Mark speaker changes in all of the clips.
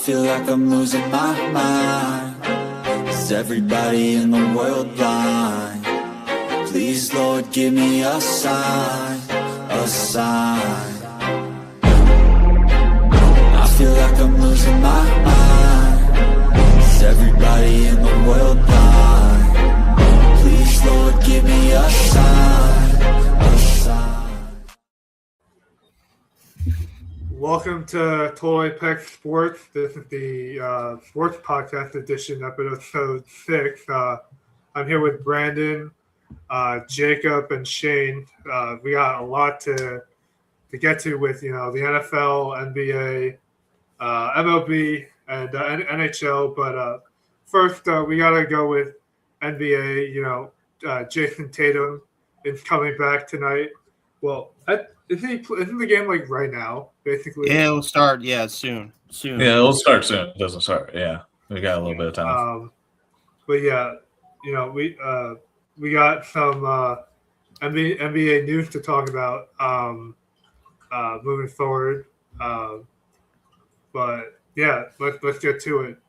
Speaker 1: feel like I'm losing my mind. Is everybody in the world blind? Please, Lord, give me a sign, a sign. I feel like I'm losing my mind. Is everybody in the world blind? Please, Lord, give me a sign, a sign.
Speaker 2: Welcome to Total Apex Sports. This is the sports podcast edition, episode 6. I'm here with Brandon, Jacob, and Shane. We got a lot to get to with the NFL, NBA, MLB, and NHL. But first, we gotta go with NBA. Jayson Tatum is coming back tonight. Well, isn't the game like right now, basically?
Speaker 3: Yeah, it'll start. Yeah, soon.
Speaker 4: Yeah, it'll start soon. It doesn't start. Yeah, we got a little bit of time.
Speaker 2: But yeah, we got some NBA news to talk about moving forward. But yeah, let's get to it.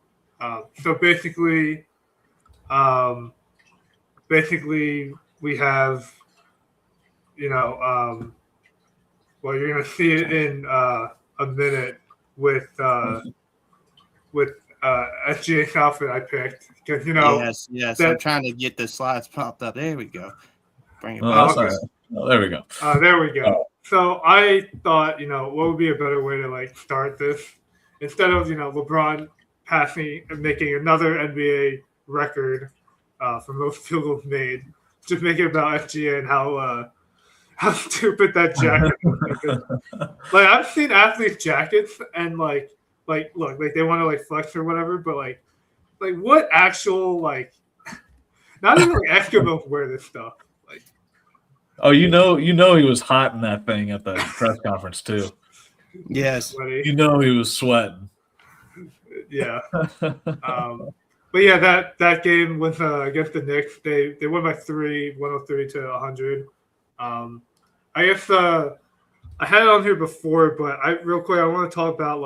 Speaker 2: So basically, we have, well, you're gonna see it in a minute with SGA's outfit I picked because
Speaker 3: Yes. I'm trying to get the slides popped up. There we go. Bring it
Speaker 4: Oh,
Speaker 3: back.
Speaker 4: oh, there we go.
Speaker 2: There we go. So I thought, what would be a better way to start this instead of LeBron passing and making another NBA record for most field goals made. Just make it about SGA and how stupid that jacket is. I've seen athletes' jackets and look, they want to flex or whatever, but what actual not even Eskimos wear this stuff.
Speaker 4: Oh, he was hot in that thing at the press conference too.
Speaker 3: Yes,
Speaker 2: sweaty.
Speaker 4: He was sweating.
Speaker 2: Yeah. But yeah, that game was against the Knicks. They won by 3, 103 to 100. I guess I had it on here before, but real quick I want to talk about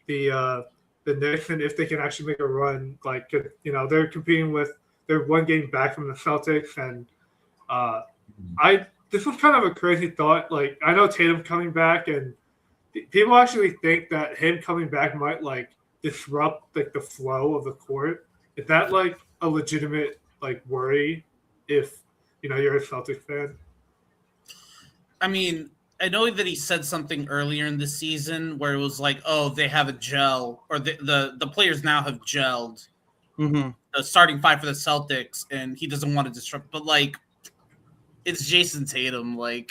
Speaker 2: the Knicks and if they can actually make a run. They're competing they're one game back from the Celtics, and this was kind of a crazy thought. I know Tatum coming back, and people actually think that him coming back might disrupt the flow of the court. Is that a legitimate worry if you're a Celtics fan?
Speaker 5: I mean, I know that he said something earlier in the season where it was they have a gel, or the players now have gelled.
Speaker 3: Mm-hmm.
Speaker 5: The starting five for the Celtics, and he doesn't want to disrupt. But it's Jayson Tatum. I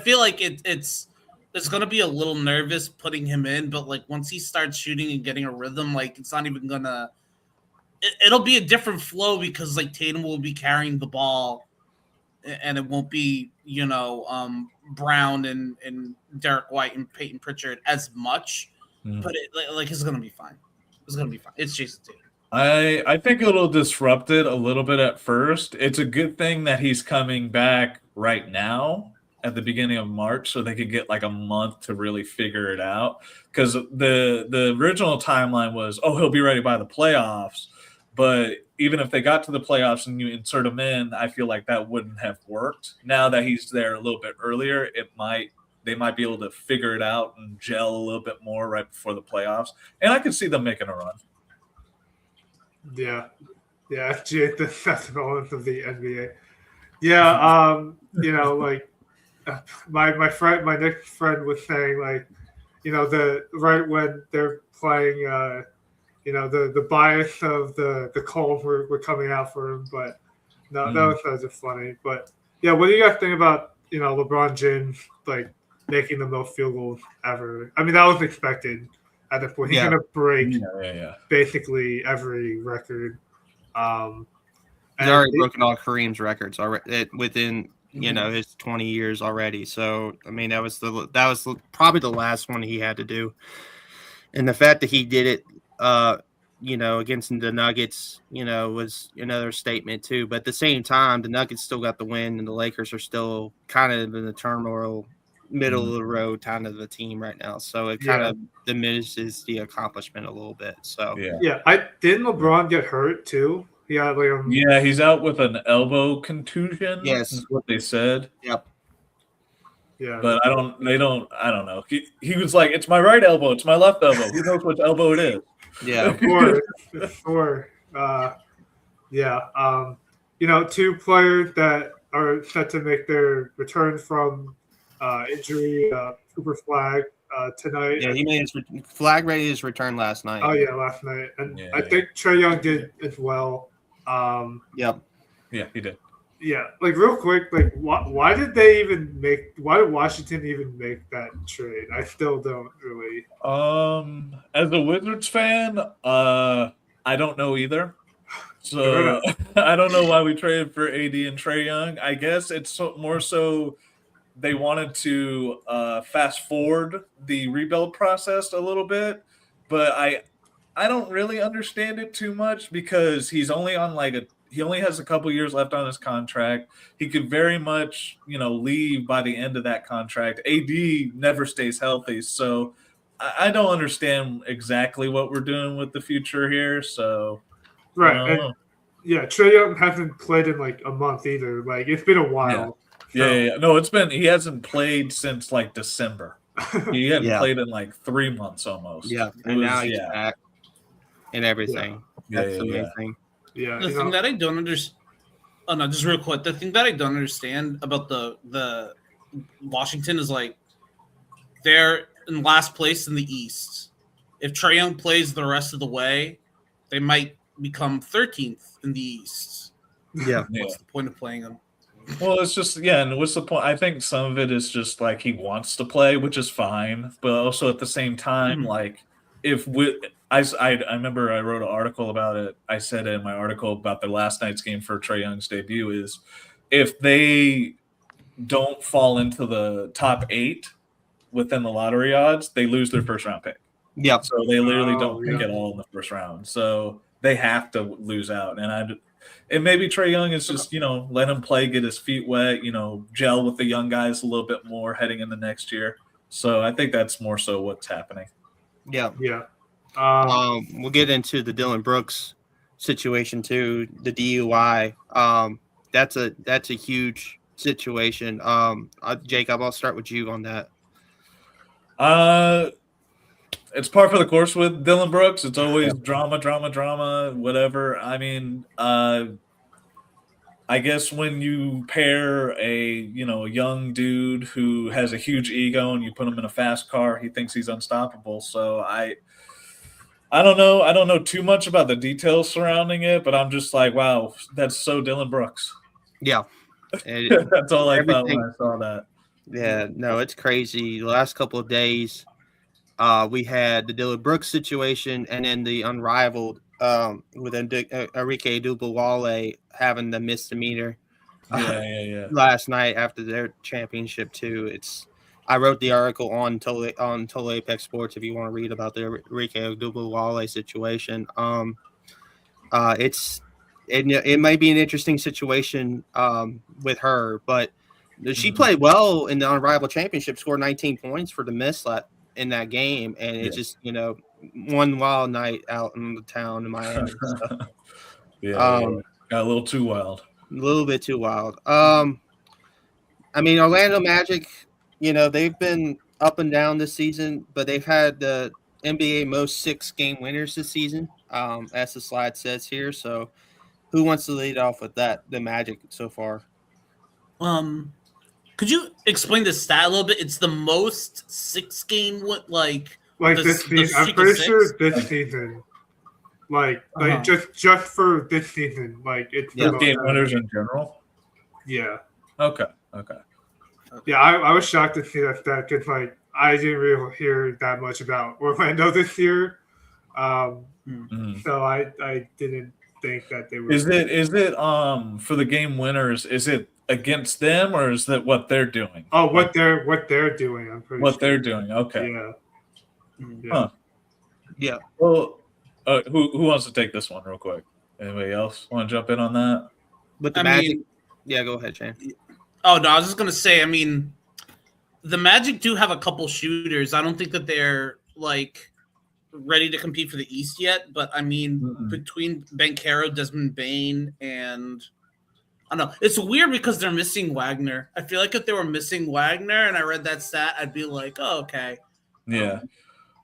Speaker 5: feel like it's gonna be a little nervous putting him in, but once he starts shooting and getting a rhythm, it's not even gonna. It'll be a different flow because Tatum will be carrying the ball, and it won't be Brown and Derek White and Peyton Pritchard as much. But it's gonna be fine. It's gonna be fine. It's Jayson Tatum.
Speaker 4: I think it'll disrupt it a little bit at first. It's a good thing that he's coming back right now at the beginning of March so they could get a month to really figure it out. Because the original timeline was, he'll be ready by the playoffs. But even if they got to the playoffs and you insert him in, I feel like that wouldn't have worked. Now that he's there a little bit earlier, they might be able to figure it out and gel a little bit more right before the playoffs. And I could see them making a run.
Speaker 2: Yeah, FGA, the best moments of the NBA. Yeah, my next friend was saying the right when they're playing, the bias of the calls were coming out for him, but no, that was just funny. But yeah, what do you guys think about LeBron James making the most field goals ever? I mean, that was expected. At the point, he's going to break basically every record.
Speaker 3: He's already broken all Kareem's records already within his 20 years already. So I mean, that was probably the last one he had to do, and the fact that he did it, against the Nuggets, was another statement too. But at the same time, the Nuggets still got the win, and the Lakers are still kind of in the turmoil middle of the road kind of the team right now. So it kind of diminishes the accomplishment a little bit. So
Speaker 2: Didn't LeBron get hurt too?
Speaker 4: Yeah, he's out with an elbow contusion.
Speaker 3: Yes,
Speaker 4: is what they said.
Speaker 3: Yep.
Speaker 2: Yeah,
Speaker 4: but I don't know. He was like, it's my right elbow, it's my left elbow. Who knows which elbow it is?
Speaker 3: Yeah,
Speaker 2: sure. Two players that are set to make their return from injury. Cooper Flag tonight.
Speaker 3: Yeah, he made his Flag made his return last night.
Speaker 2: Oh yeah, last night, and I think Trae Young did as well.
Speaker 3: Yep.
Speaker 4: Yeah, he did.
Speaker 2: Yeah, real quick, why did Washington even make that trade? I still don't really.
Speaker 4: As a Wizards fan, I don't know either. So I don't know why we traded for AD and Trae Young. I guess it's more so they wanted to fast forward the rebuild process a little bit, but I don't really understand it too much because he's only on he only has a couple years left on his contract. He could very much, leave by the end of that contract. AD never stays healthy, so I don't understand exactly what we're doing with the future here. So
Speaker 2: right, Trae Young hasn't played in a month either. It's been a while.
Speaker 4: Yeah. No, he hasn't played since December. He hadn't played in 3 months almost.
Speaker 3: Yeah, and now he's back and everything. That's amazing.
Speaker 2: Yeah.
Speaker 5: The thing that I don't understand. Oh no, just real quick. The thing that I don't understand about the Washington is they're in last place in the East. If Trae Young plays the rest of the way, they might become 13th in the East.
Speaker 3: Yeah.
Speaker 5: What's the point of playing them?
Speaker 4: Well, it's just and what's the point? I think some of it is just he wants to play, which is fine, but also at the same time, I remember I wrote an article about it. I said in my article about the last night's game for Trae Young's debut is if they don't fall into the top 8 within the lottery odds, they lose their first round pick.
Speaker 3: Yeah.
Speaker 4: So they literally don't pick it all in the first round. So they have to lose out. And maybe Trae Young is just, let him play, get his feet wet, gel with the young guys a little bit more heading into next year. So I think that's more so what's happening.
Speaker 3: Yeah.
Speaker 2: Yeah.
Speaker 3: We'll get into the Dylan Brooks situation too, the DUI. That's a huge situation. Jacob, I'll start with you on that.
Speaker 4: It's par for the course with Dylan Brooks. It's always drama, whatever. I mean, I guess when you pair a young dude who has a huge ego and you put him in a fast car, he thinks he's unstoppable. So I don't know. I don't know too much about the details surrounding it, but I'm just wow, that's so Dylan Brooks.
Speaker 3: Yeah.
Speaker 4: That's all I thought when I saw that.
Speaker 3: Yeah, no, it's crazy. The last couple of days, we had the Dylan Brooks situation and then the unrivaled with Enrique Dubuwale having the misdemeanor last night after their championship too. I wrote the article on Total Apex Sports if you want to read about the Enrique Dubuwale situation. It might be an interesting situation with her, but she played well in the unrivaled championship, scored 19 points for the miss in that game, and it just one wild night out in the town in Miami. So.
Speaker 4: Got a little too wild.
Speaker 3: A little bit too wild. I mean, Orlando Magic, they've been up and down this season, but they've had the NBA most 6-game winners this season, as the slide says here. So, who wants to lead off with that? The Magic so far.
Speaker 5: Could you explain the stat a little bit? It's the most 6-game
Speaker 2: this season. I'm pretty sure this season. Just for this season, it's
Speaker 4: game winners in general.
Speaker 2: Yeah.
Speaker 4: Okay.
Speaker 2: Yeah, I was shocked to see that stat because I didn't really hear that much about Orlando this year, so I didn't think that they were.
Speaker 4: Is it for the game winners? Is it against them or is that what they're doing?
Speaker 2: Oh, what they're doing. I'm pretty.
Speaker 4: What they're doing. Okay.
Speaker 2: Yeah.
Speaker 4: Huh.
Speaker 3: Yeah.
Speaker 4: Well, who wants to take this one real quick? Anybody else want to jump in on that?
Speaker 3: With the Magic. Yeah, go ahead, Shane.
Speaker 5: Oh no, I was just gonna say. I mean, the Magic do have a couple shooters. I don't think that they're like ready to compete for the East yet, but I mean, between Banchero, Desmond Bane, and I don't know. It's weird because they're missing Wagner. I feel like if they were missing Wagner and I read that stat, I'd be like, oh, okay.
Speaker 4: Yeah.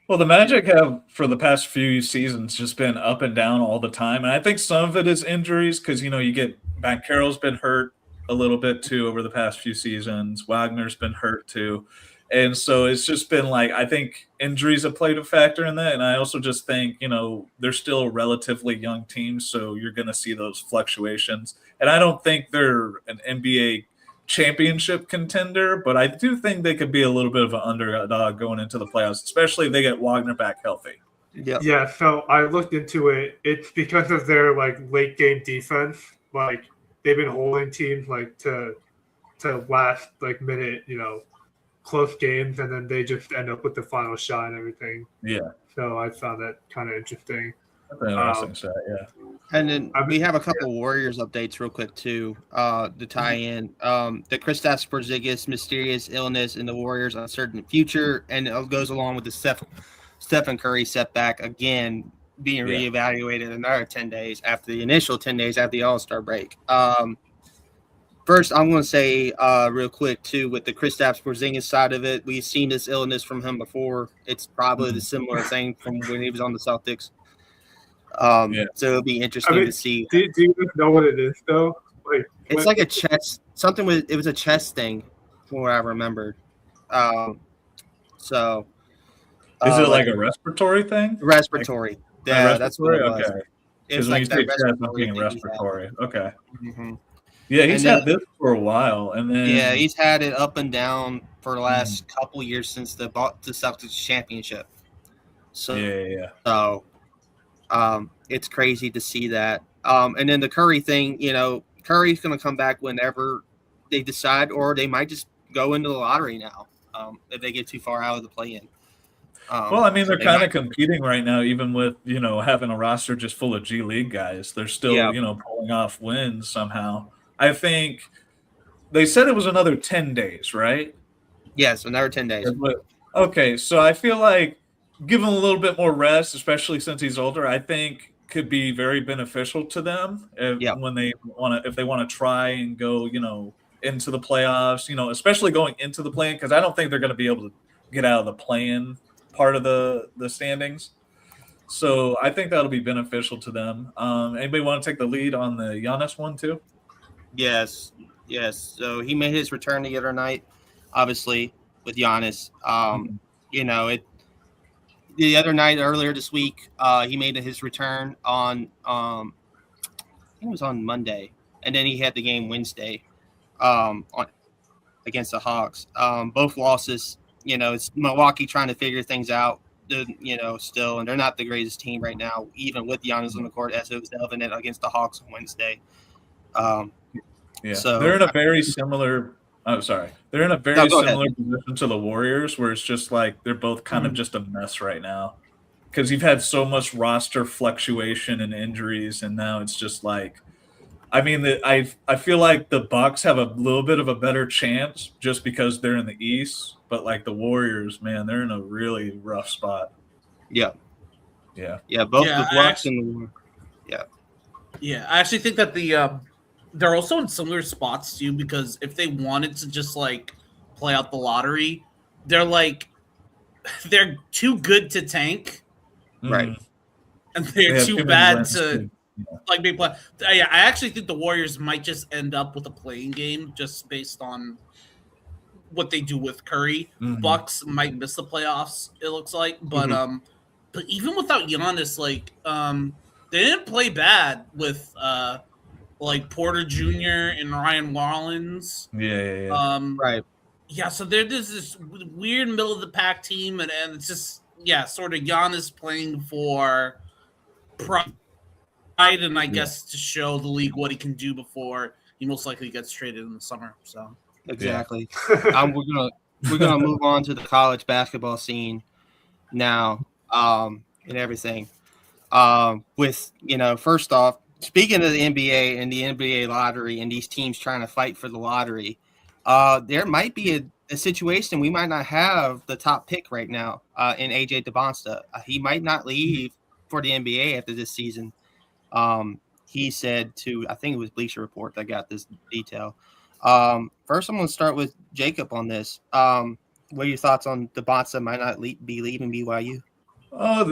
Speaker 4: Well, the Magic have, for the past few seasons, just been up and down all the time. And I think some of it is injuries because, you get Banchero's been hurt a little bit too over the past few seasons. Wagner's been hurt too. And so it's just been like, I think injuries have played a factor in that. And I also just think, they're still a relatively young team. So you're going to see those fluctuations. And I don't think they're an NBA championship contender, but I do think they could be a little bit of an underdog going into the playoffs, especially if they get Wagner back healthy.
Speaker 3: Yep.
Speaker 2: Yeah, so I looked into it. It's because of their late game defense. Like they've been holding teams to last minute, close games, and then they just end up with the final shot and everything.
Speaker 4: Yeah.
Speaker 2: So I found that kind of interesting.
Speaker 4: That's an interesting stat, yeah.
Speaker 3: And then we have a couple Warriors updates real quick too, to tie in. The Kristaps Porzingis mysterious illness in the Warriors' uncertain future, and it goes along with the Stephen Curry setback again being reevaluated another 10 days after the initial 10 days after the All-Star break. First, I'm going to say real quick too with the Kristaps Porzingis side of it, we've seen this illness from him before. It's probably the similar thing from when he was on the Celtics. So it'll be interesting to see.
Speaker 2: Do you know what it is though?
Speaker 3: It's like a chest, it was a chest thing from what I remembered. So
Speaker 4: is it like a respiratory thing?
Speaker 3: Respiratory. Yeah, that's what it was.
Speaker 4: Okay. Because when you say chest, I'm thinking respiratory. Okay.
Speaker 3: Mm-hmm.
Speaker 4: Yeah, he's had this for a while, and then
Speaker 3: he's had it up and down for the last couple years since the Celtics championship. So So it's crazy to see that. And then the Curry thing, Curry's going to come back whenever they decide, or they might just go into the lottery now if they get too far out of the play-in.
Speaker 4: Well, I mean, they're kind of competing right now, even with, having a roster just full of G League guys. They're still, pulling off wins somehow. I think they said it was another 10 days, right?
Speaker 3: Yes, another 10 days.
Speaker 4: Okay, so I feel like give him a little bit more rest, especially since he's older, I think could be very beneficial to them if they want to try and go, into the playoffs, especially going into the play-in, because I don't think they're going to be able to get out of the play-in part of the standings. So I think that'll be beneficial to them. Anybody want to take the lead on the Giannis one too?
Speaker 3: Yes. So he made his return the other night, obviously, with Giannis. The other night, earlier this week, he made his return on, I think it was on Monday, and then he had the game Wednesday against the Hawks. Both losses, it's Milwaukee trying to figure things out, still, and they're not the greatest team right now, even with Giannis on the court, as it was evident against the Hawks on Wednesday. So
Speaker 4: they're in a very similar They're in a very similar position to the Warriors, where it's just like they're both kind of just a mess right now. Because you've had so much roster fluctuation and injuries, and now it's just like, I mean, I feel like the Bucks have a little bit of a better chance just because they're in the East, but like the Warriors, man, they're in a really rough spot.
Speaker 3: Yeah.
Speaker 5: Both
Speaker 3: the Bucks and
Speaker 5: I actually think that they're also in similar spots too, because if they wanted to just like play out the lottery, they're too good to tank,
Speaker 3: right?
Speaker 5: And they're too bad to be play. I actually think the Warriors might just end up with a playing game just based on what they do with Curry. Bucks might miss the playoffs, it looks like, but even without Giannis, they didn't play bad with Porter Jr. and Ryan Rollins.
Speaker 3: Right.
Speaker 5: Yeah, so there's this weird middle of the pack team, and it's just sort of Giannis playing for pride, and I guess to show the league what he can do before he most likely gets traded in the summer. So
Speaker 3: exactly. We're gonna move on to the college basketball scene now, and everything. With first off, speaking of the NBA and the NBA lottery and these teams trying to fight for the lottery, there might be a situation we might not have the top pick right now in AJ DeBonsta. He might not leave for the NBA after this season. He said to, I think it was Bleacher Report that got this detail. First, I'm going to start with Jacob on this. What are your thoughts on DeBonsta might not be leaving BYU?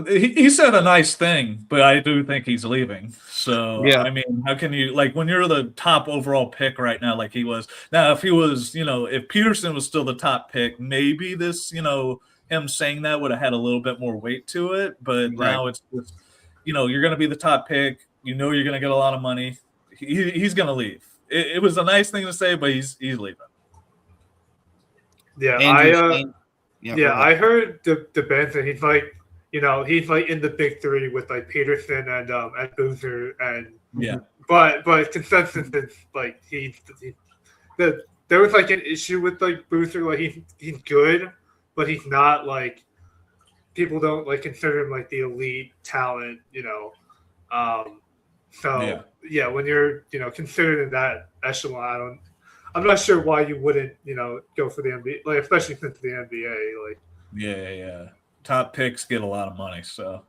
Speaker 4: He said a nice thing, but I do think he's leaving. So,
Speaker 3: yeah.
Speaker 4: I mean, how can you, like, when you're the top overall pick right now, like he was, now if he was, if Peterson was still the top pick, maybe this, him saying that would have had a little bit more weight to it. But now it's just, you're going to be the top pick. You're going to get a lot of money. He's going to leave. It was a nice thing to say, but he's leaving.
Speaker 2: Yeah, I heard the Benson. He's like, he's like in the big three with like Peterson and Boozer and but consensus is like there was like an issue with like Boozer, like he's good, but he's not like, people don't like consider him like the elite talent, So when you're considered in that echelon, I'm not sure why you wouldn't go for the NBA, like especially since the NBA like.
Speaker 4: Yeah. Top picks get a lot of money, so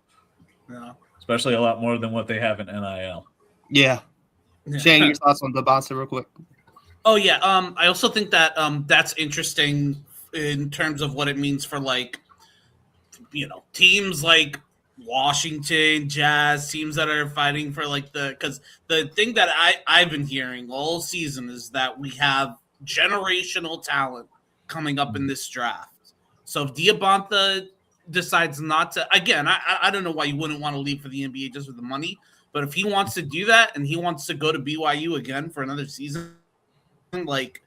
Speaker 4: especially a lot more than what they have in NIL.
Speaker 3: Yeah. Shane, your thoughts on DeBonsta real quick?
Speaker 5: Oh yeah, I also think that that's interesting in terms of what it means for like, teams like Washington, Jazz, teams that are fighting for like because the thing that I've been hearing all season is that we have generational talent coming up in this draft. So if Diabonta decides not to, again, I don't know why you wouldn't want to leave for the NBA just with the money, but if he wants to do that and he wants to go to BYU again for another season, like,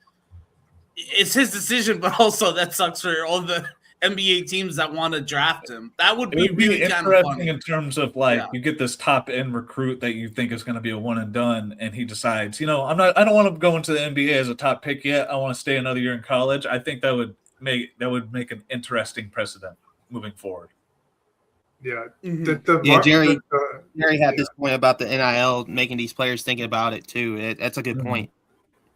Speaker 5: it's his decision, but also that sucks for all the NBA teams that want to draft him. That would be really
Speaker 4: interesting in terms of like, you get this top end recruit that you think is going to be a one and done, and he decides, I don't want to go into the NBA as a top pick yet. I want to stay another year in college. I think that would make an interesting precedent moving forward.
Speaker 2: Yeah.
Speaker 3: Jerry had this point about the NIL making these players thinking about it too. That's a good point.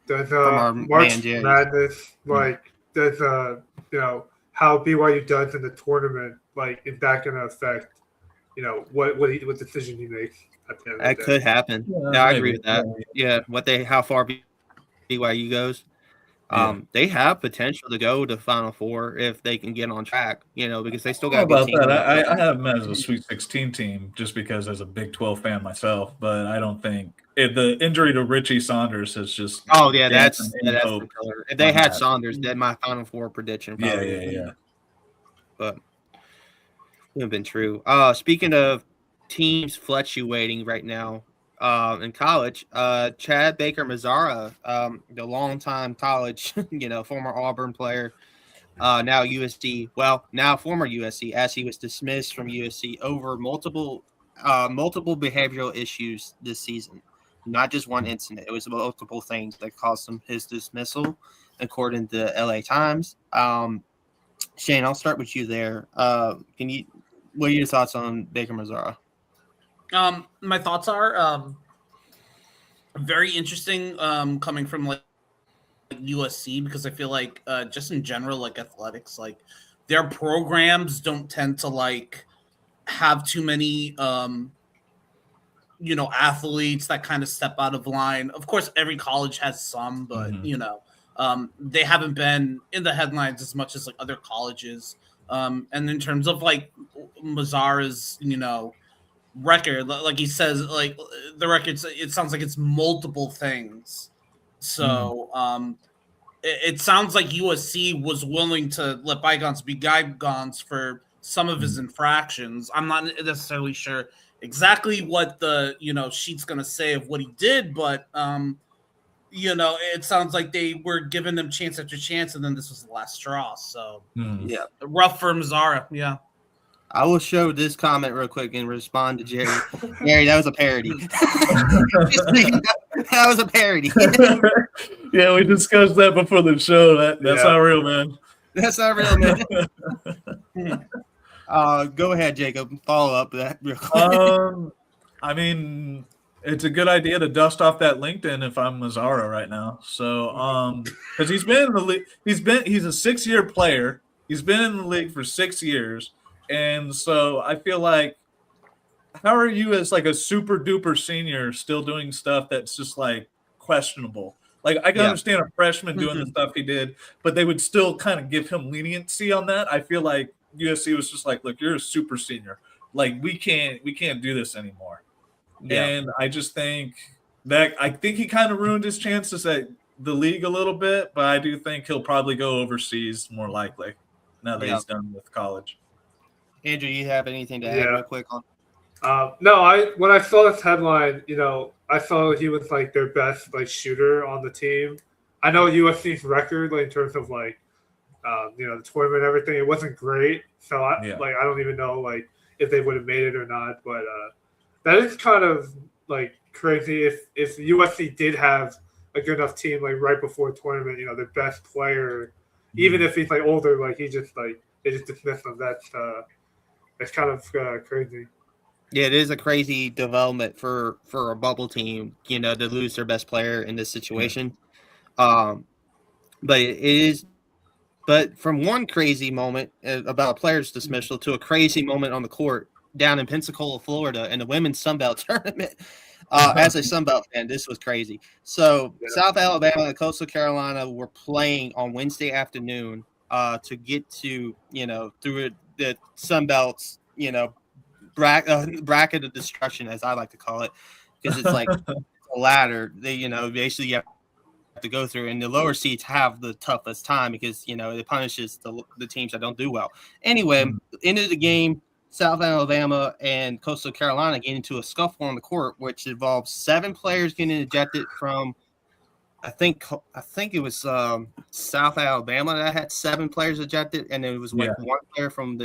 Speaker 2: There's March Madness, like there's how BYU does in the tournament, like is that going to affect what decision he makes at the end of the day?
Speaker 3: That could happen. Yeah, I agree with that. Yeah, how far BYU goes. They have potential to go to Final Four if they can get on track, because they still got a good team.
Speaker 4: I have them as a Sweet 16 team just because as a Big 12 fan myself, but I don't think the injury to Richie Saunders has just.
Speaker 3: Oh yeah, that's the killer. If they had Saunders, then my Final Four prediction.
Speaker 4: Yeah.
Speaker 3: But it would have been true. Speaking of teams fluctuating right now. In college, Chad Baker-Mazara, the longtime college, former Auburn player, now USC. Well, now former USC, as he was dismissed from USC over multiple behavioral issues this season. Not just one incident; it was multiple things that caused him his dismissal, according to LA Times. Shane, I'll start with you there. What are your thoughts on Baker-Mazara?
Speaker 5: My thoughts are very interesting coming from like USC, because I feel like just in general, like athletics, like their programs don't tend to like have too many athletes that kind of step out of line. Of course, every college has some, but they haven't been in the headlines as much as like other colleges. And in terms of like Mazara's, record, like he says, like the record, it sounds like it's multiple things. So it sounds like USC was willing to let bygones be bygones for some of his infractions. I'm not necessarily sure exactly what the sheet's gonna say of what he did, but it sounds like they were giving him chance after chance, and then this was the last straw. So rough for Mazara. Yeah.
Speaker 3: I will show this comment real quick and respond to Jerry. Jerry, that was a parody. That was a parody.
Speaker 4: Yeah, we discussed that before the show. That's not real, man.
Speaker 3: That's not real, man. Go ahead, Jacob. Follow up that real quick.
Speaker 4: I mean, It's a good idea to dust off that LinkedIn if I'm Mazzaro right now. So, because he's been in the league, he's a 6-year player. He's been in the league for 6 years, and so I feel like, how are you as like a super duper senior still doing stuff that's just like questionable? Like I can understand a freshman doing the stuff he did, but they would still kind of give him leniency on that. I feel like USC was just like, look, you're a super senior. Like we can't do this anymore.
Speaker 3: Yeah.
Speaker 4: And I just think he kind of ruined his chances at the league a little bit, but I do think he'll probably go overseas more likely now that he's done with college.
Speaker 3: Andrew, you have anything to add real quick on?
Speaker 2: No, when I saw this headline, I saw he was like their best like shooter on the team. I know USC's record, like in terms of like, the tournament and everything, it wasn't great. So I don't even know like if they would have made it or not. But that is kind of like crazy. If USC did have a good enough team like right before the tournament, their best player, even if he's like older, like he just like they just dismiss him. That's kind of crazy.
Speaker 3: Yeah, it is a crazy development for a bubble team, to lose their best player in this situation. But it is. But from one crazy moment about a player's dismissal to a crazy moment on the court down in Pensacola, Florida, in the women's Sunbelt tournament. As a Sunbelt fan, this was crazy. So South Alabama and Coastal Carolina were playing on Wednesday afternoon to get to, through the Sunbelt's, bracket of destruction, as I like to call it, because it's like a ladder. They, basically you have to go through, and the lower seeds have the toughest time because it punishes the teams that don't do well. Anyway, end of the game, South Alabama and Coastal Carolina get into a scuffle on the court, which involves 7 players getting ejected from. I think it was South Alabama that had 7 players ejected, and it was like 1 player from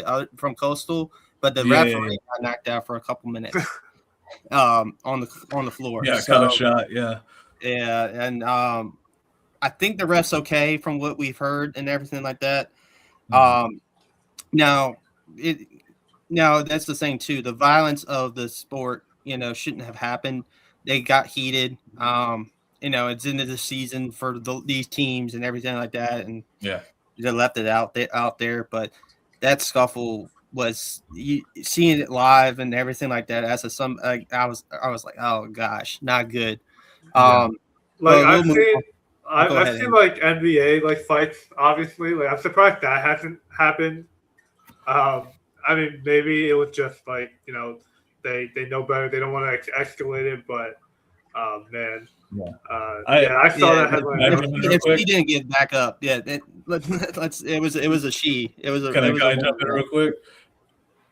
Speaker 3: Coastal. But the referee got knocked out for a couple minutes on the floor.
Speaker 4: Yeah, got a shot. Yeah.
Speaker 3: Yeah, and I think the ref's okay from what we've heard and everything like that. Now that's the thing too. The violence of the sport, shouldn't have happened. They got heated. It's into the season for these teams and everything like that, and they left it out there. But that scuffle was seeing it live and everything like that. I was like, oh gosh, not good.
Speaker 2: I've seen like NBA like fights. Obviously, like I'm surprised that hasn't happened. I mean, maybe it was just like they know better. They don't want to escalate it, but man. I saw that headline.
Speaker 3: If he didn't get back up, it was a she. It was a.
Speaker 4: Can I jump in real quick?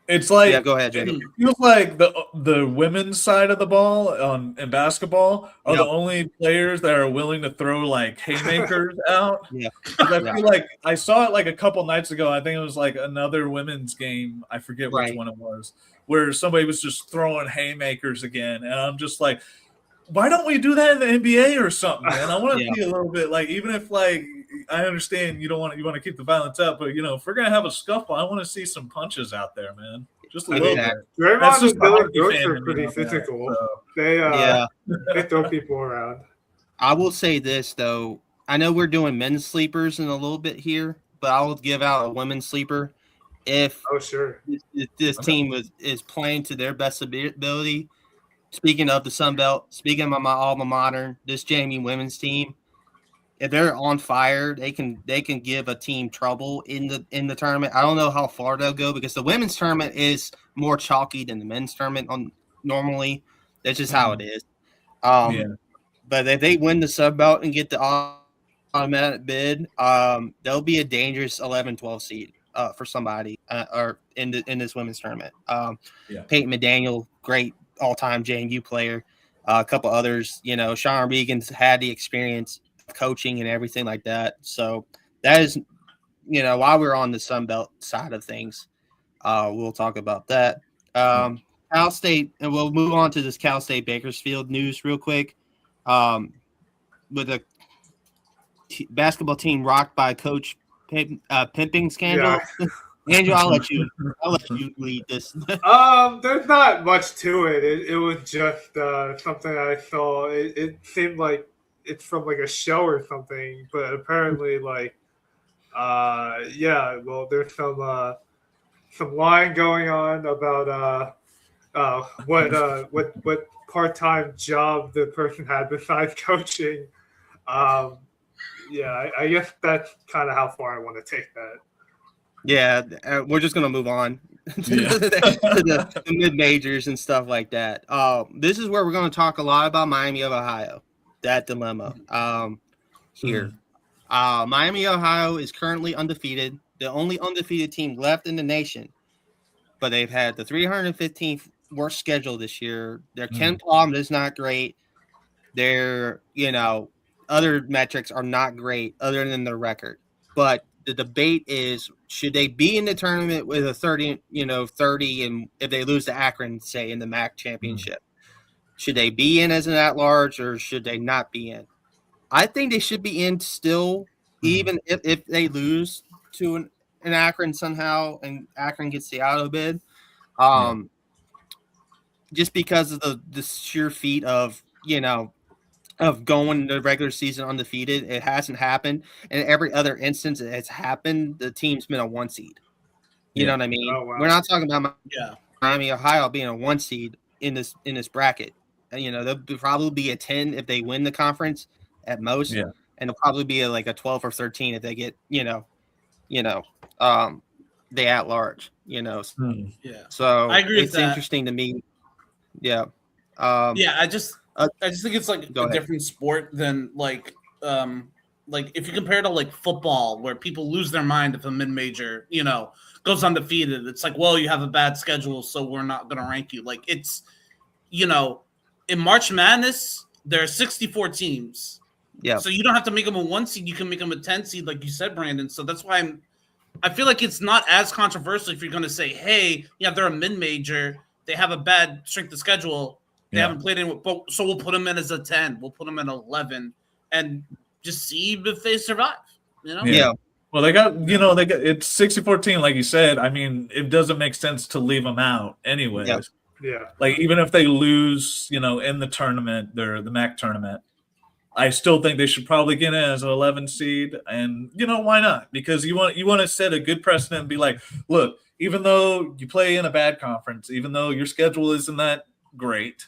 Speaker 4: It's like
Speaker 3: go ahead, Jacob.
Speaker 4: It feels like the women's side of the ball in basketball are the only players that are willing to throw like haymakers out.
Speaker 3: Yeah,
Speaker 4: I feel like I saw it like a couple nights ago. I think it was like another women's game. I forget which one it was, where somebody was just throwing haymakers again, and I'm just like, why don't we do that in the NBA or something, man? I want to see a little bit, like, even if like I understand you want to keep the violence up, but if we're gonna have a scuffle, I want to see some punches out there, man. Just a little bit.
Speaker 2: Draymond and Billy Brooks are pretty physical. They throw people around.
Speaker 3: I will say this though. I know we're doing men's sleepers in a little bit here, but I will give out a women's sleeper. If this team is playing to their best ability. Speaking of the Sun Belt, speaking of my alma mater, this JMU women's team, if they're on fire, they can give a team trouble in the tournament. I don't know how far they'll go because the women's tournament is more chalky than the men's tournament normally. That's just how it is. But if they win the Sun Belt and get the automatic bid, they'll be a dangerous 11-12 seed for somebody or in this women's tournament. Peyton McDaniel, great all-time JMU player. A couple others, Sean Regan's had the experience of coaching and everything like that. So that is, while we're on the Sun Belt side of things, we'll talk about that. Cal State, and we'll move on to this Cal State Bakersfield news real quick. With a basketball team rocked by coach pimping scandal. Andrew, I'll let you lead this.
Speaker 2: There's not much to it. It was just something I saw. It seemed like it's from like a show or something, but apparently yeah. Well, there's some line going on about what part-time job the person had besides coaching. Yeah, I guess that's kind of how far I want to take that.
Speaker 3: Yeah, we're just gonna move on to the mid majors and stuff like that. This is where we're gonna talk a lot about Miami of Ohio. That dilemma. Here, Miami, Ohio is currently undefeated, the only undefeated team left in the nation. But they've had the 315th worst schedule this year. Their Ken Palm is not great. Their other metrics are not great other than their record. But the debate is, should they be in the tournament with a 30, and if they lose to Akron, say in the MAC championship, should they be in as an at-large or should they not be in? I think they should be in still, even if they lose to an Akron somehow and Akron gets the auto bid. Just because of the sheer feat of going the regular season undefeated. It hasn't happened. And every other instance it has happened, the team's been a 1 seed. You know what I mean?
Speaker 2: Oh, wow.
Speaker 3: We're not talking about Miami, Ohio being a 1 seed in this bracket. They'll probably be a 10 if they win the conference at most. Yeah. And they'll probably be like a 12 or 13 if they get, they at large, Yeah. So
Speaker 5: I agree with that.
Speaker 3: It's interesting to me. Yeah.
Speaker 5: I just think it's like a different sport than like if you compare it to like football where people lose their mind if a mid-major, goes undefeated. It's like, well, you have a bad schedule, so we're not going to rank you. Like it's, in March Madness, there are 64 teams.
Speaker 3: Yeah.
Speaker 5: So you don't have to make them a 1 seed. You can make them a 10 seed, like you said, Brandon. So that's why I feel like it's not as controversial if you're going to say, hey, they're a mid-major. They have a bad strength of schedule. They haven't played in, so we'll put them in as a 10. We'll put them in 11 and just see if they survive.
Speaker 3: Yeah.
Speaker 4: Well, they got it's 60-14, like you said. I mean, it doesn't make sense to leave them out anyways.
Speaker 2: Yeah.
Speaker 4: Like even if they lose, in the tournament, the MAC tournament, I still think they should probably get in as an 11 seed. And why not? Because you want to set a good precedent and be like, look, even though you play in a bad conference, even though your schedule isn't that great,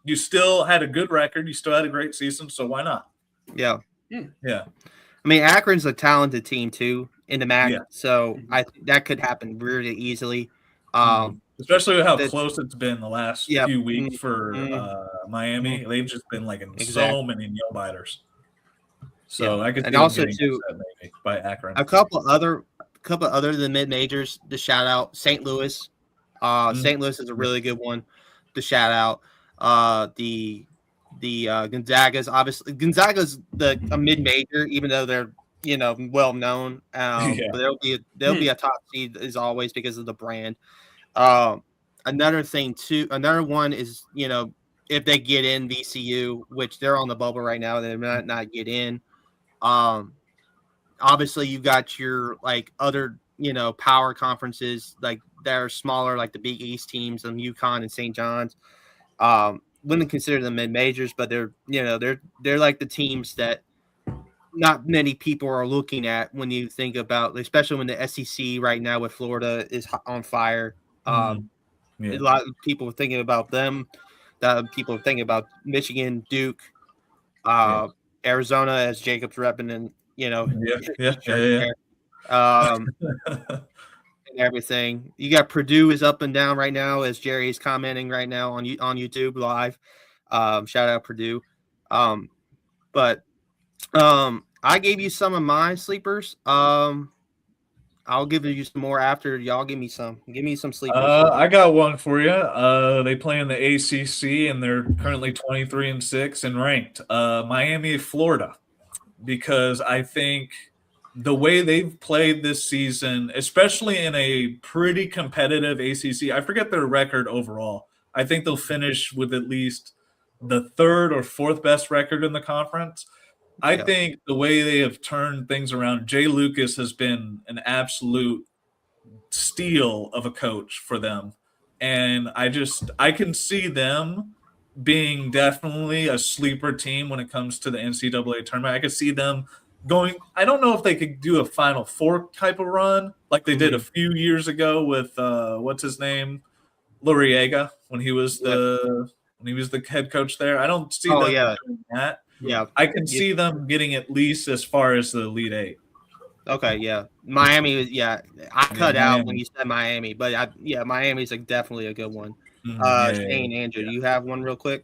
Speaker 4: you still had a good record. You still had a great season. So why not?
Speaker 3: Yeah.
Speaker 4: Yeah.
Speaker 3: I mean, Akron's a talented team too in the MAC, so that could happen really easily.
Speaker 4: Especially with how close it's been the last few weeks for Miami. They've just been like in so many nail biters. So I could see also too maybe by Akron.
Speaker 3: A couple other than mid majors to shout out. St. Louis. St. Louis is a really good one to shout out. The Gonzaga's obviously a mid major, even though they're well known. But they'll be a top seed as always because of the brand. Another one is if they get in VCU, which they're on the bubble right now, they might not get in. Obviously you've got your like other power conferences like that are smaller, like the Big East teams and UConn and St. John's. Wouldn't consider them mid majors, but they're like the teams that not many people are looking at when you think about, especially when the SEC right now with Florida is on fire. A lot of people are thinking about them. People are thinking about Michigan, Duke, Arizona, as Jacob's repping, and and everything. You got Purdue is up and down right now, as Jerry is commenting right now on YouTube live. Shout out Purdue. But I gave you some of my sleepers. I'll give you some more after y'all give me some. Give me some sleepers.
Speaker 4: I got one for you. They play in the ACC and they're currently 23-6 and ranked. Miami, Florida, because I think the way they've played this season, especially in a pretty competitive ACC, I forget their record overall. I think they'll finish with at least the third or fourth best record in the conference. I think the way they have turned things around, Jay Lucas has been an absolute steal of a coach for them. And I can see them being definitely a sleeper team when it comes to the NCAA tournament. I could see them going. I don't know if they could do a Final Four type of run like they did a few years ago with what's his name, Luriega, when he was the head coach there. I don't see them doing that.
Speaker 3: Yeah,
Speaker 4: I can see them getting at least as far as the Elite Eight.
Speaker 3: Okay, yeah, Miami. Yeah, I cut out when you said Miami, but Miami's definitely a good one. Shane, Andrew, do you have one real quick?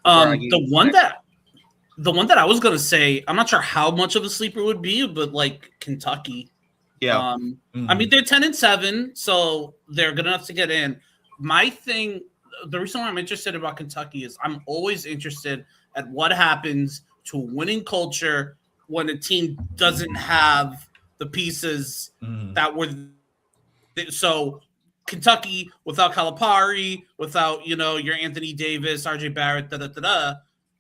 Speaker 5: The one that I was gonna say, I'm not sure how much of a sleeper would be, but like Kentucky.
Speaker 3: Yeah.
Speaker 5: I mean, they're 10-7, so they're good enough to get in. My thing, the reason why I'm interested about Kentucky is I'm always interested at what happens to winning culture when a team doesn't have the pieces that were. So Kentucky without Calipari, without your Anthony Davis, RJ Barrett,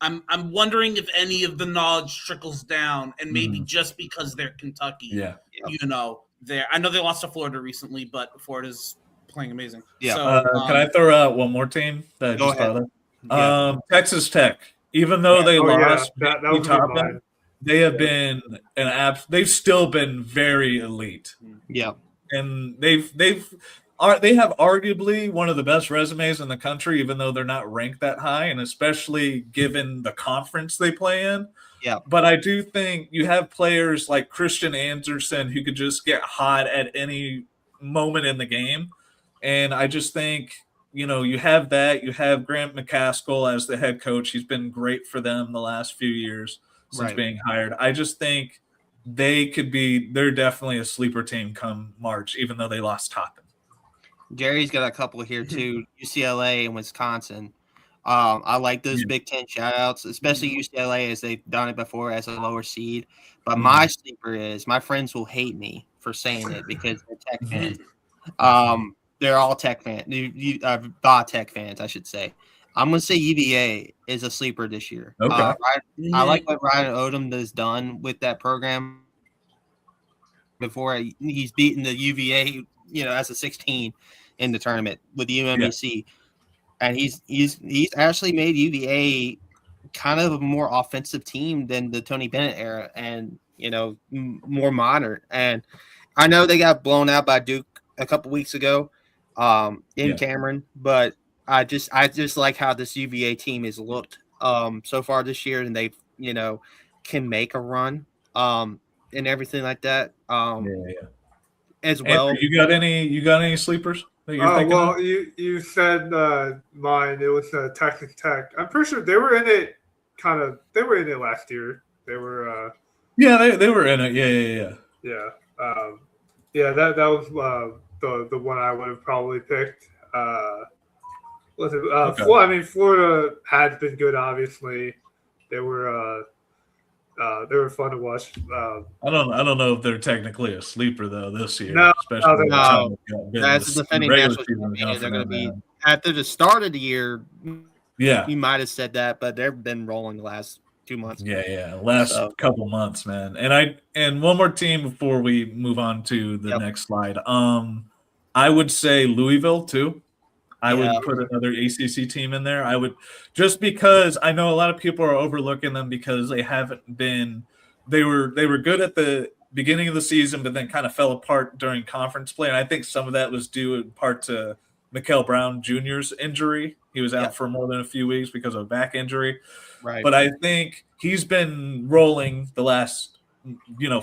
Speaker 5: I'm wondering if any of the knowledge trickles down, and maybe just because they're Kentucky, I know they lost to Florida recently, but Florida's playing amazing.
Speaker 4: Yeah. So, can I throw out one more team that I just thought of? Texas Tech. Even though they lost,
Speaker 2: that was Top,
Speaker 4: they have been they've still been very elite.
Speaker 3: Yeah,
Speaker 4: and they have arguably one of the best resumes in the country, even though they're not ranked that high, and especially given the conference they play in.
Speaker 3: Yeah.
Speaker 4: But I do think you have players like Christian Anderson who could just get hot at any moment in the game. And I just think, you have that. You have Grant McCaskill as the head coach. He's been great for them the last few years since being hired. I just think they're definitely a sleeper team come March, even though they lost Toppin.
Speaker 3: Jerry's got a couple here too, UCLA and Wisconsin. I like those Big Ten shout-outs, especially UCLA as they've done it before as a lower seed. But my sleeper is, my friends will hate me for saying it because they're Tech fans. They're all Tech fans, Tech fans, I should say. I'm going to say UVA is a sleeper this year.
Speaker 4: Okay.
Speaker 3: I like what Ryan Odom has done with that program before. He's beaten the UVA, as a 16 in the tournament with the UMBC. Yeah. And he's actually made UVA kind of a more offensive team than the Tony Bennett era, and more modern. And I know they got blown out by Duke a couple weeks ago in Cameron, but I just like how this UVA team has looked so far this year, and they can make a run and everything like that. As well.
Speaker 4: Andrew, you got any sleepers?
Speaker 2: Well, you said mine. It was Texas Tech. I'm pretty sure they were in it. They were in it last year. They were.
Speaker 4: They were in it.
Speaker 2: Yeah. That was the one I would have probably picked. Florida has been good. Obviously, they were fun to watch.
Speaker 4: I don't know if they're technically a sleeper though this year.
Speaker 2: No,
Speaker 4: especially
Speaker 3: that's the defending national champion. They're going to be after the start of the year.
Speaker 4: Yeah,
Speaker 3: you might have said that, but they've been rolling the last 2 months.
Speaker 4: Last couple months, man. And one more team before we move on to the next slide. I would say Louisville too. I would put another ACC team in there. I would, just because I know a lot of people are overlooking them because they haven't been. They were good at the beginning of the season, but then kind of fell apart during conference play. And I think some of that was due in part to Mikael Brown Jr.'s injury. He was out for more than a few weeks because of a back injury.
Speaker 3: Right.
Speaker 4: But I think he's been rolling the last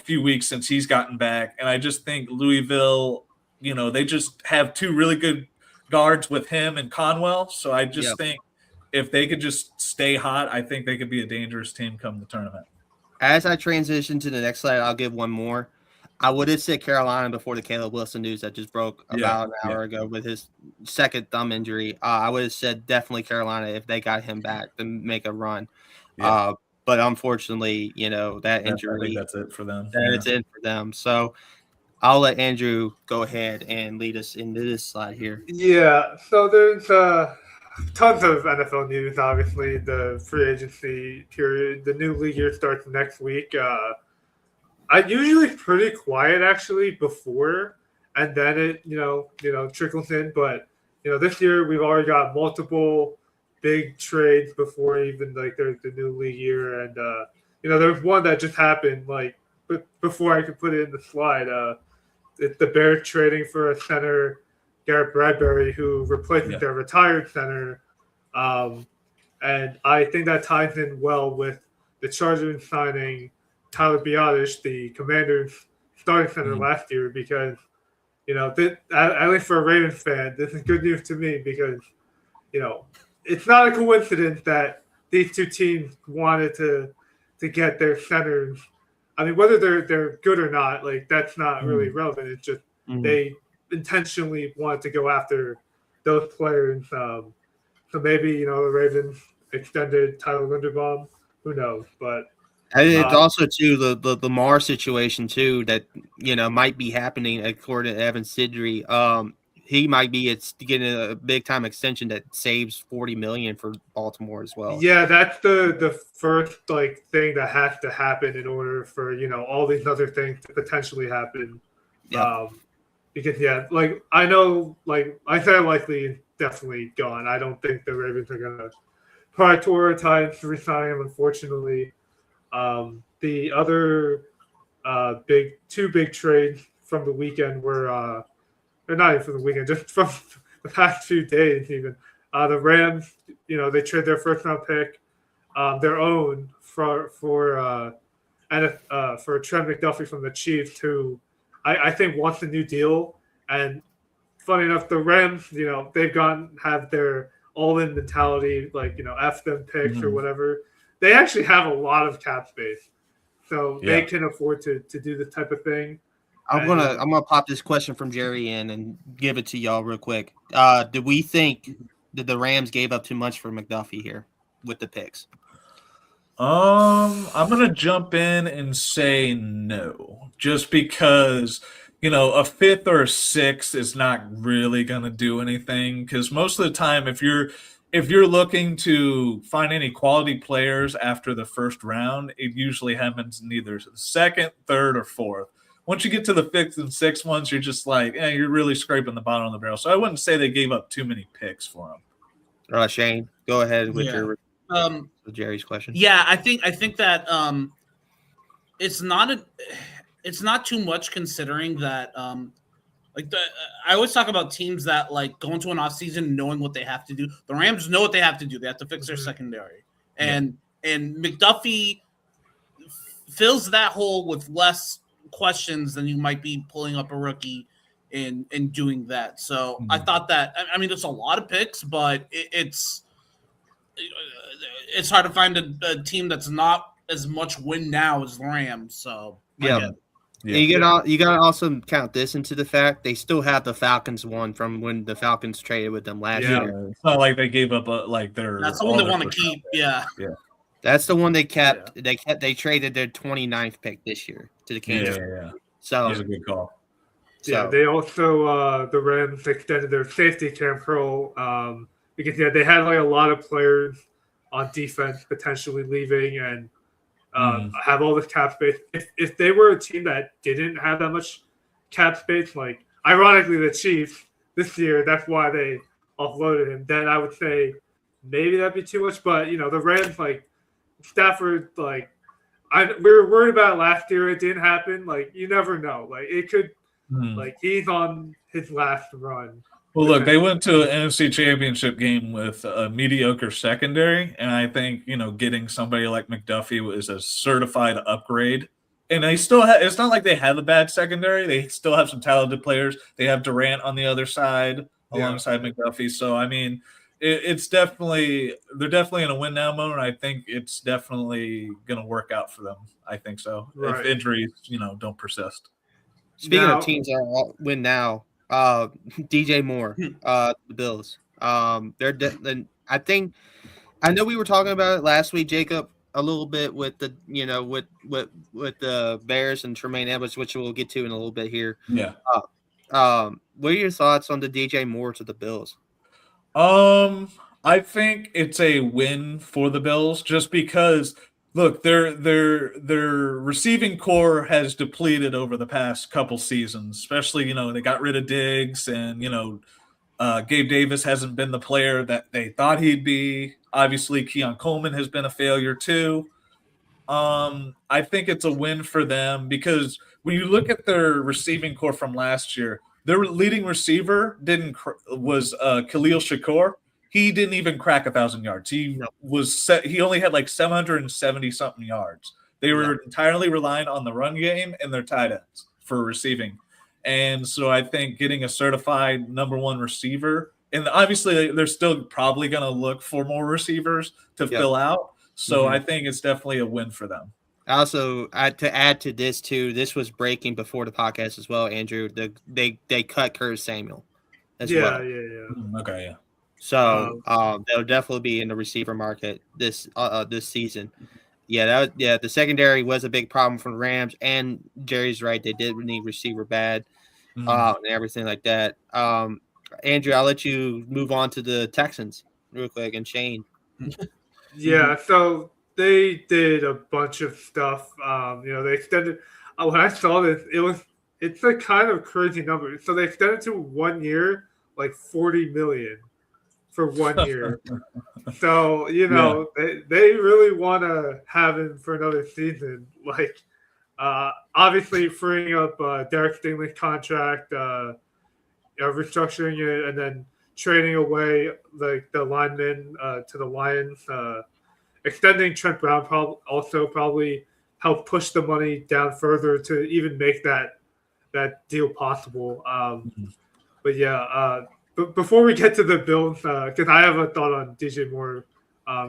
Speaker 4: few weeks since he's gotten back, and I just think Louisville, they just have two really good guards with him and Conwell. So I just think if they could just stay hot, I think they could be a dangerous team come the tournament.
Speaker 3: As I transition to the next slide, I'll give one more. I would have said Carolina before the Caleb Wilson news that just broke about an hour ago with his second thumb injury. I would have said definitely Carolina if they got him back to make a run. Yeah. But unfortunately, that injury.
Speaker 4: I think that's it for them.
Speaker 3: It's it for them. So I'll let Andrew go ahead and lead us into this slide here.
Speaker 2: Yeah, so there's tons of NFL news, obviously. The free agency period, the new league year starts next week. I'm usually pretty quiet, actually, before. and then it trickles in. But this year we've already got multiple big trades before even like the new league year, and there's one that just happened before I could put it in the slide. The Bears trading for a center, Garrett Bradbury, who replaces their retired center. And I think that ties in well with the Chargers signing Tyler Biotish, the Commanders' starting center last year, because at least for a Ravens fan, this is good news to me because it's not a coincidence that these two teams wanted to get their centers. I mean, whether they're good or not, like that's not really relevant. It's just they intentionally wanted to go after those players. So maybe the Ravens extended Tyler Linderbaum. Who knows? But
Speaker 3: it's also too the Lamar situation too that might be happening according to Evan Sidri. He might be getting a big time extension that saves $40 million for Baltimore as well.
Speaker 2: Yeah, that's the first thing that has to happen in order for all these other things to potentially happen.
Speaker 3: Yeah.
Speaker 2: Because I know I said likely definitely gone. I don't think the Ravens are gonna prioritize resigning him, unfortunately. The other two big trades from the weekend were or not even from the weekend, just from the past few days even. The Rams, they trade their first round pick, their own for Trent McDuffie from the Chiefs, who I think wants a new deal. And funny enough, the Rams, they've have their all-in mentality, F them picks or whatever. They actually have a lot of cap space, so they can afford to do this type of thing.
Speaker 3: I'm gonna pop this question from Jerry in and give it to y'all real quick. Do we think that the Rams gave up too much for McDuffie here with the picks?
Speaker 4: I'm gonna jump in and say no, just because a fifth or a sixth is not really gonna do anything. Because most of the time, if you're looking to find any quality players after the first round, it usually happens in either the second, third, or fourth. Once you get to the fifth and sixth ones, you're just you're really scraping the bottom of the barrel. So I wouldn't say they gave up too many picks for him.
Speaker 3: Shane, go ahead with your Jerry's question.
Speaker 5: Yeah, I think that it's not too much considering that I always talk about teams that go into an offseason knowing what they have to do. The Rams know what they have to do. They have to fix their secondary. And McDuffie fills that hole with less questions than you might be pulling up a rookie in doing that. So I thought that there's a lot of picks, but it's hard to find a team that's not as much win now as the Rams. So
Speaker 3: you gotta also count this into the fact they still have the Falcons one from when the Falcons traded with them last year.
Speaker 4: It's not like they gave up their.
Speaker 5: That's the one they want to keep. Yeah.
Speaker 3: That's the one they kept. Yeah. They traded their 29th pick this year to the Kansas.
Speaker 4: Yeah.
Speaker 3: So
Speaker 4: that was a good call.
Speaker 2: They also the Rams extended their safety Cam Curl because they had a lot of players on defense potentially leaving and have all this cap space. If they were a team that didn't have that much cap space, ironically the Chiefs this year, that's why they offloaded him. Then I would say maybe that'd be too much. But the Rams Stafford, we were worried about it last year. It didn't happen. You never know. It could, he's on his last run.
Speaker 4: Well, look, they went to an NFC Championship game with a mediocre secondary, and I think getting somebody like McDuffie was a certified upgrade. And they still have. It's not like they have a bad secondary. They still have some talented players. They have Durant on the other side alongside McDuffie. So it's definitely they're definitely in a win now mode. I think it's definitely going to work out for them. I think so. Right. If injuries, don't persist.
Speaker 3: Speaking of teams that win now, DJ Moore, the Bills. I know we were talking about it last week, Jacob, a little bit with the with the Bears and Tremaine Edwards, which we'll get to in a little bit here.
Speaker 4: Yeah.
Speaker 3: What are your thoughts on the DJ Moore to the Bills?
Speaker 4: I think it's a win for the Bills just because look, their receiving core has depleted over the past couple seasons, especially, they got rid of Diggs and, Gabe Davis hasn't been the player that they thought he'd be. Obviously, Keon Coleman has been a failure too. I think it's a win for them because when you look at their receiving core from last year, their leading receiver was Khalil Shakur. He didn't even crack 1,000 yards. He only had like 770 something yards. They were entirely reliant on the run game and their tight ends for receiving. And so I think getting a certified number one receiver, and obviously they're still probably going to look for more receivers to fill out. So I think it's definitely a win for them.
Speaker 3: Also, to add to this too, this was breaking before the podcast as well, Andrew. They cut Curtis Samuel as well.
Speaker 2: Yeah.
Speaker 4: Okay, yeah.
Speaker 3: So they'll definitely be in the receiver market this season. The secondary was a big problem for the Rams, and Jerry's right. They did need receiver bad and everything like that. Andrew, I'll let you move on to the Texans real quick, and Shane.
Speaker 2: Yeah, so they did a bunch of stuff. They extended. When I saw this, it's a kind of crazy number. So they extended to 1 year, like $40 million for 1 year. So they really want to have him for another season. Like, obviously freeing up Derek Stingley's contract, restructuring it, and then trading away the linemen to the Lions. Extending Trent Brown probably help push the money down further to even make that deal possible. But yeah, before we get to the Bills, because I have a thought on DJ Moore,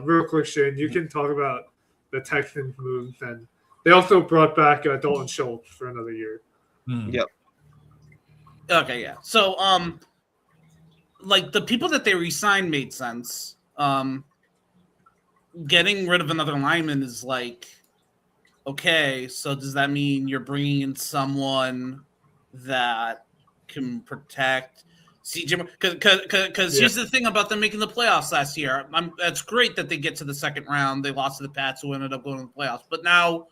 Speaker 2: real quick, Shane, you can talk about the Texans moves, and they also brought back Dalton Schultz for another year.
Speaker 3: Yep.
Speaker 5: Okay, yeah. So, like the people that they re-signed made sense. Getting rid of another lineman is like, okay, so does that mean you're bringing in someone that can protect CJ? Because here's the thing about them making the playoffs last year. That's great that they get to the second round. They lost to the Pats, who ended up going to the playoffs. But now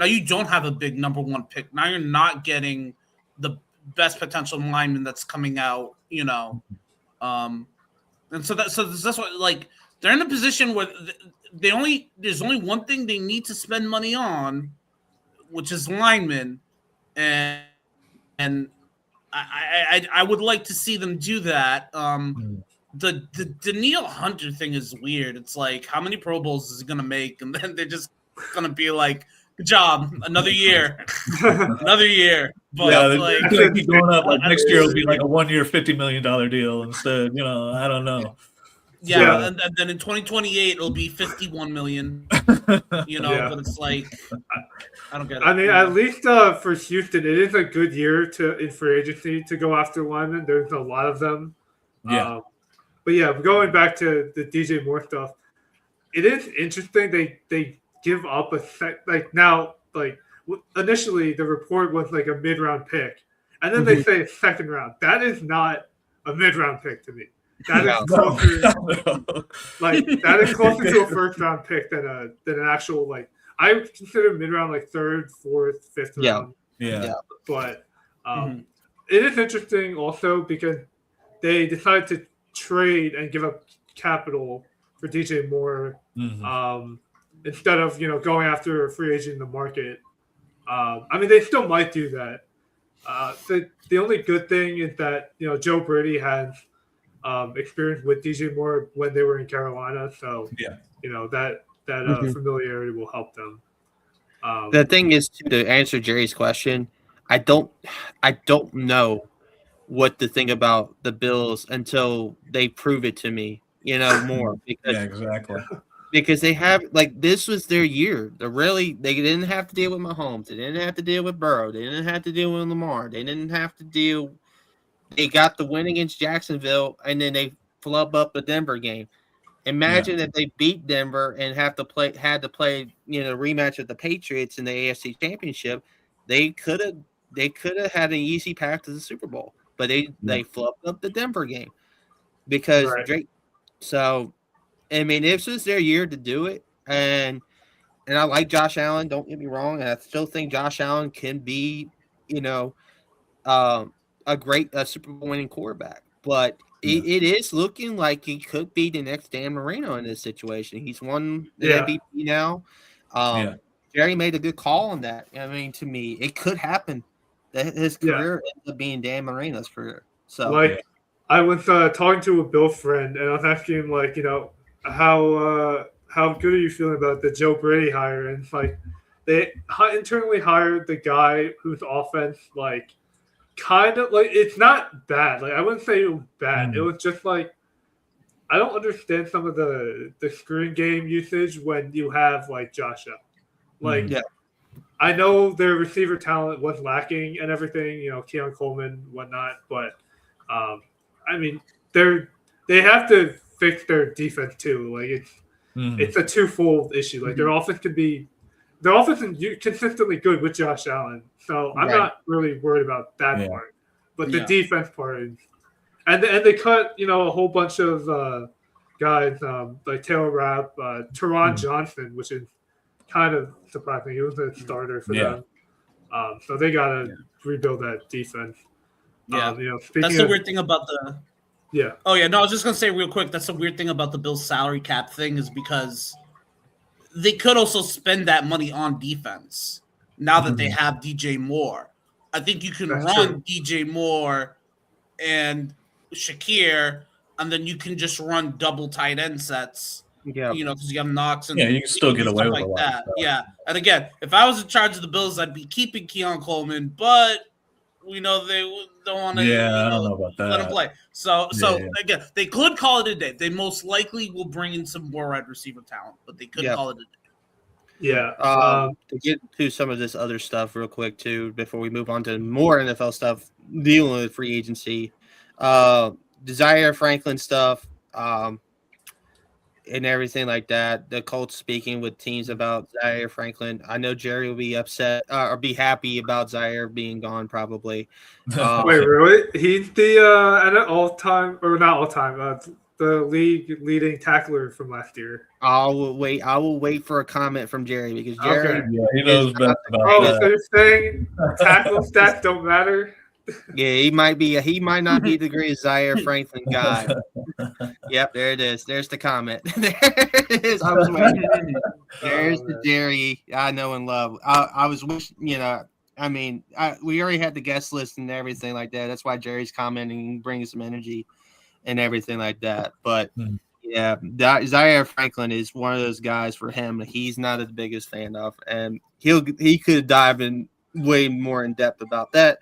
Speaker 5: you don't have a big number one pick. Now you're not getting the best potential lineman that's coming out. And so that's what, like, they're in a position where there's only one thing they need to spend money on, which is linemen, and I would like to see them do that. The Danielle Hunter thing is weird. It's like, how many Pro Bowls is he gonna make, and then they're just gonna be like, good job, another year, another year. But
Speaker 4: keep going up. Like next year will be like a 1 year, $50 million deal instead. I don't know.
Speaker 5: Yeah. And then in 2028 it'll be $51 million. But it's like, I don't get it.
Speaker 2: I mean, at least for Houston, it is a good year in free agency to go after linemen. There's a lot of them.
Speaker 4: Yeah.
Speaker 2: But yeah, going back to the DJ Moore stuff, it is interesting. They give up initially the report was like a mid-round pick, and then they say second round. That is not a mid-round pick to me. That is closer, that is closer to a first-round pick than an actual, like, I consider mid-round like third, fourth, fifth round.
Speaker 4: Yeah.
Speaker 2: But it is interesting also because they decided to trade and give up capital for DJ Moore instead of going after a free agent in the market. I mean, they still might do that. The only good thing is that Joe Brady has experience with DJ Moore when they were in Carolina, so that familiarity will help them.
Speaker 3: The thing is, to answer Jerry's question, I don't know what to think about the Bills until they prove it to me, more. Because,
Speaker 4: exactly.
Speaker 3: Because they have, like, this was their year. They didn't have to deal with Mahomes. They didn't have to deal with Burrow. They didn't have to deal with Lamar. They didn't have to deal. They got the win against Jacksonville, and then they flub up the Denver game. Imagine if they beat Denver and had to play, rematch with the Patriots in the AFC Championship. They could have had an easy path to the Super Bowl, but they flubbed up the Denver game because Drake. So, I mean, this was their year to do it, and and I like Josh Allen. Don't get me wrong, and I still think Josh Allen can be, a great Super Bowl winning quarterback. But it is looking like he could be the next Dan Marino in this situation. He's won the MVP now. Jerry made a good call on that. I mean, to me, it could happen that his career ends up being Dan Marino's career. So,
Speaker 2: I was talking to a Bill friend, and I was asking him, like, how good are you feeling about the Joe Brady hire? And it's like they internally hired the guy whose offense, like, kind of like it's not bad. Like, I wouldn't say it was bad. It was just like I don't understand some of the screen game usage when you have like Josh Allen. Like, I know their receiver talent was lacking and everything. Keon Coleman, whatnot, but I mean, they have to fix their defense too. Like it's a twofold issue. Like their offense is consistently good with Josh Allen, so I'm not really worried about that part. But the defense part, and they cut a whole bunch of guys like Taylor Rapp, Teron Johnson, which is kind of surprising. He was a starter for them, so they gotta rebuild that defense.
Speaker 5: Yeah, that's the weird thing about the.
Speaker 2: Yeah.
Speaker 5: Oh yeah, no, I was just gonna say real quick. That's the weird thing about the Bills' salary cap thing is because they could also spend that money on defense now that they have DJ Moore. I think you can run DJ Moore and Shakir, and then you can just run double tight end sets.
Speaker 3: Yeah,
Speaker 5: because you have Knox and
Speaker 4: you can still get away with
Speaker 5: like
Speaker 4: a lot
Speaker 5: that.
Speaker 4: of stuff.
Speaker 5: Yeah, and again, if I was in charge of the Bills, I'd be keeping Keon Coleman, but we know they don't want to.
Speaker 4: I don't know about that.
Speaker 5: Let him play. So again, they could call it a day. They most likely will bring in some more wide receiver talent, but they could call it a day.
Speaker 2: Yeah.
Speaker 3: To get to some of this other stuff real quick too, before we move on to more NFL stuff dealing with free agency, Zaire Franklin stuff, and everything like that. The Colts speaking with teams about Zaire Franklin. I know Jerry will be upset or be happy about Zaire being gone probably.
Speaker 2: Wait, really? He's the all-time, or not all-time, the league leading tackler from last year.
Speaker 3: I will wait for a comment from Jerry because Jerry
Speaker 4: he knows best about that.
Speaker 2: So you're saying tackle stats don't matter?
Speaker 3: Yeah, he might not be the greatest Zaire Franklin guy. Yep, there it is. There's the comment. There it is. I was waiting. There's the Jerry I know and love. I was wishing, we already had the guest list and everything like that. That's why Jerry's commenting and bringing some energy and everything like that. But Zaire Franklin is one of those guys for him. He's not the biggest fan of, and he could dive in way more in depth about that.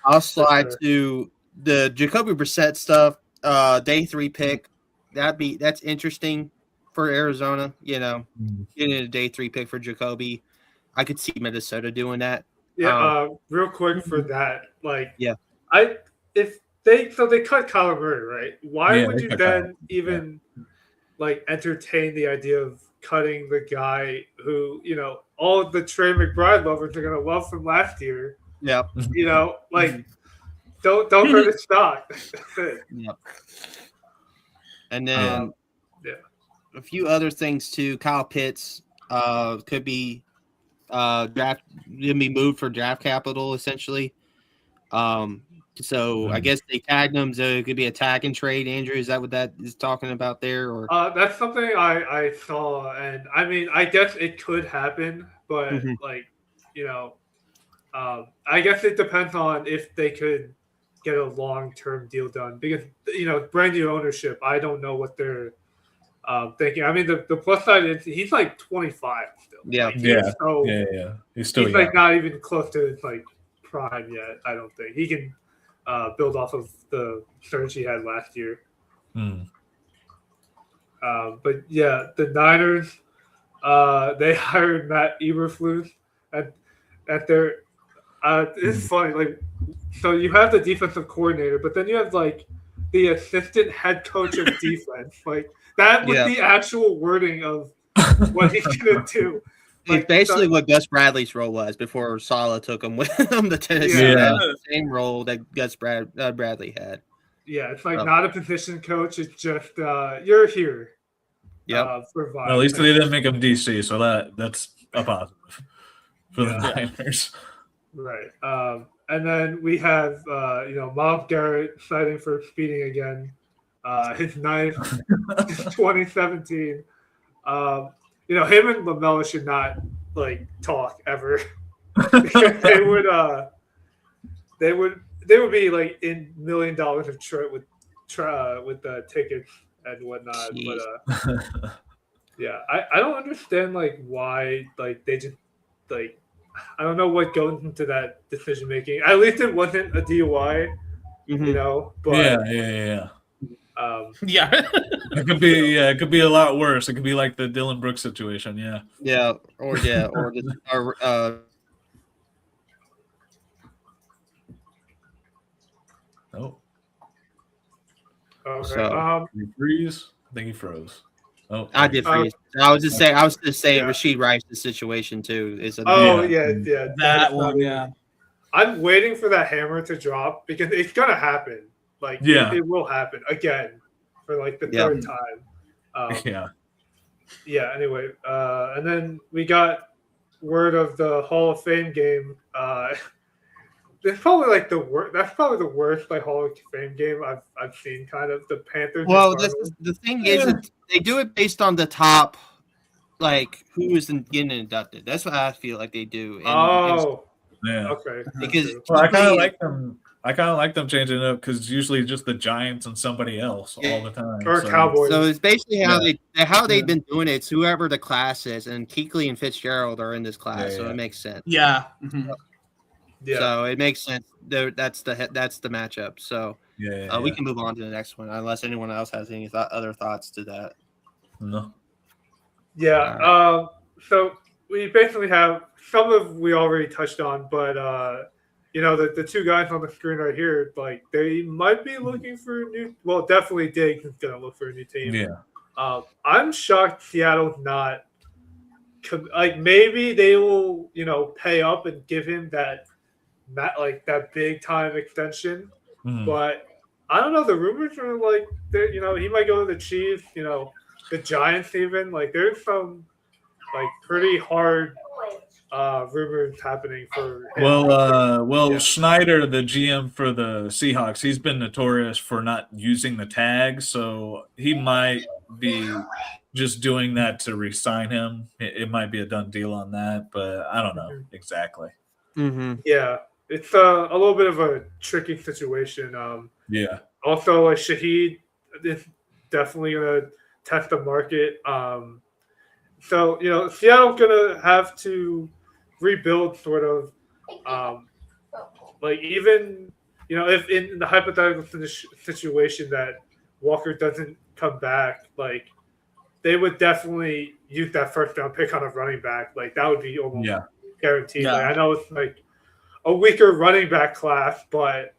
Speaker 3: I'll slide to the Jacoby Brissett stuff. Day 3 pick. That's interesting for Arizona. Getting a day 3 pick for Jacoby. I could see Minnesota doing that.
Speaker 2: Yeah. Real quick for that, they cut Kyler Murray, right? Why would you then even entertain the idea of cutting the guy who all of the Trey McBride lovers are gonna love from last year?
Speaker 3: Yeah.
Speaker 2: Don't hurt his stock.
Speaker 3: Yep. And then a few other things too. Kyle Pitts could be moved for draft capital essentially. So I guess they tagged him, so it could be a tag and trade. Andrew, is that what that is talking about there? Or
Speaker 2: that's something I saw, and I guess it could happen, but I guess it depends on if they could get a long-term deal done because brand new ownership. I don't know what they're thinking. The plus side is he's 25 still.
Speaker 3: Yeah,
Speaker 2: He's still young. Not even close to his prime yet. I don't think he can build off of the surge he had last year. But yeah, the Niners they hired Matt Eberflus at their. It's funny, so you have the defensive coordinator, but then you have the assistant head coach of defense. That was the actual wording of what he's gonna do.
Speaker 3: It's basically what Gus Bradley's role was before Saleh took him with him to Tennessee. The same role that Gus Bradley had.
Speaker 2: Yeah, it's not a position coach. It's just you're here.
Speaker 3: Yep.
Speaker 2: for
Speaker 4: Well, at least they didn't make him DC, so that's a positive for the Niners.
Speaker 2: Right. And then we have Miles Garrett citing for speeding again. His ninth 2017. Him and LaMelo should not talk ever. they would be like in $1 million of with the tickets and whatnot.
Speaker 3: Jeez.
Speaker 2: But yeah, I don't understand why they just I don't know what goes into that decision making. At least it wasn't a DUI, But
Speaker 4: yeah.
Speaker 5: Yeah.
Speaker 4: It could be a lot worse. It could be like the Dylan Brooks situation. Yeah.
Speaker 3: Yeah. Or
Speaker 4: Oh.
Speaker 2: Okay.
Speaker 3: So-
Speaker 4: Did he freeze? I think he froze. Oh,
Speaker 3: I did freeze. I was just saying
Speaker 2: Yeah.
Speaker 3: Rashid Rice's situation too is a
Speaker 2: yeah.
Speaker 5: That one, yeah.
Speaker 2: I'm waiting for that hammer to drop because it's gonna happen. It will happen again for the third time.
Speaker 4: yeah.
Speaker 2: Yeah. Anyway, and then we got word of the Hall of Fame game. It's probably the worst. That's probably the worst Hall of Fame game I've seen. Kind of the Panthers.
Speaker 3: Well, the thing is, they do it based on the top, who is getting inducted. That's what I feel like they do.
Speaker 4: Yeah.
Speaker 2: Okay.
Speaker 3: Because
Speaker 4: I kind of like them. I kind of like them changing it up because it's usually just the Giants and somebody else all the time.
Speaker 2: Or Cowboys.
Speaker 3: So it's basically how they've been doing it. It's whoever the class is, and Kuechly and Fitzgerald are in this class, so it makes sense.
Speaker 5: Yeah. Mm-hmm.
Speaker 2: Yeah.
Speaker 3: So it makes sense. That's the matchup. So we can move on to the next one, unless anyone else has any other thoughts to that.
Speaker 4: No.
Speaker 2: Yeah.
Speaker 3: Right.
Speaker 2: So we basically have some of we already touched on, but the two guys on the screen right here, they might be looking for a new. Well, definitely Diggs is gonna look for a new team.
Speaker 4: Yeah.
Speaker 2: I'm shocked Seattle's not. Maybe they will, pay up and give him that big time extension. But I don't know. The rumors are he might go to the Chiefs. The Giants even. There's some pretty hard rumors happening for him.
Speaker 4: Well, Schneider, the GM for the Seahawks, he's been notorious for not using the tag, so he might be just doing that to re-sign him. It might be a done deal on that, but I don't know exactly.
Speaker 3: Mm-hmm.
Speaker 2: Yeah, it's a little bit of a tricky situation.
Speaker 4: Yeah.
Speaker 2: Also, Shaheed is definitely gonna test the market. So Seattle's gonna have to rebuild sort of, even if in the hypothetical situation that Walker doesn't come back, they would definitely use that first round pick on a running back. That would be almost guaranteed.
Speaker 5: Yeah.
Speaker 2: I know it's a weaker running back class, but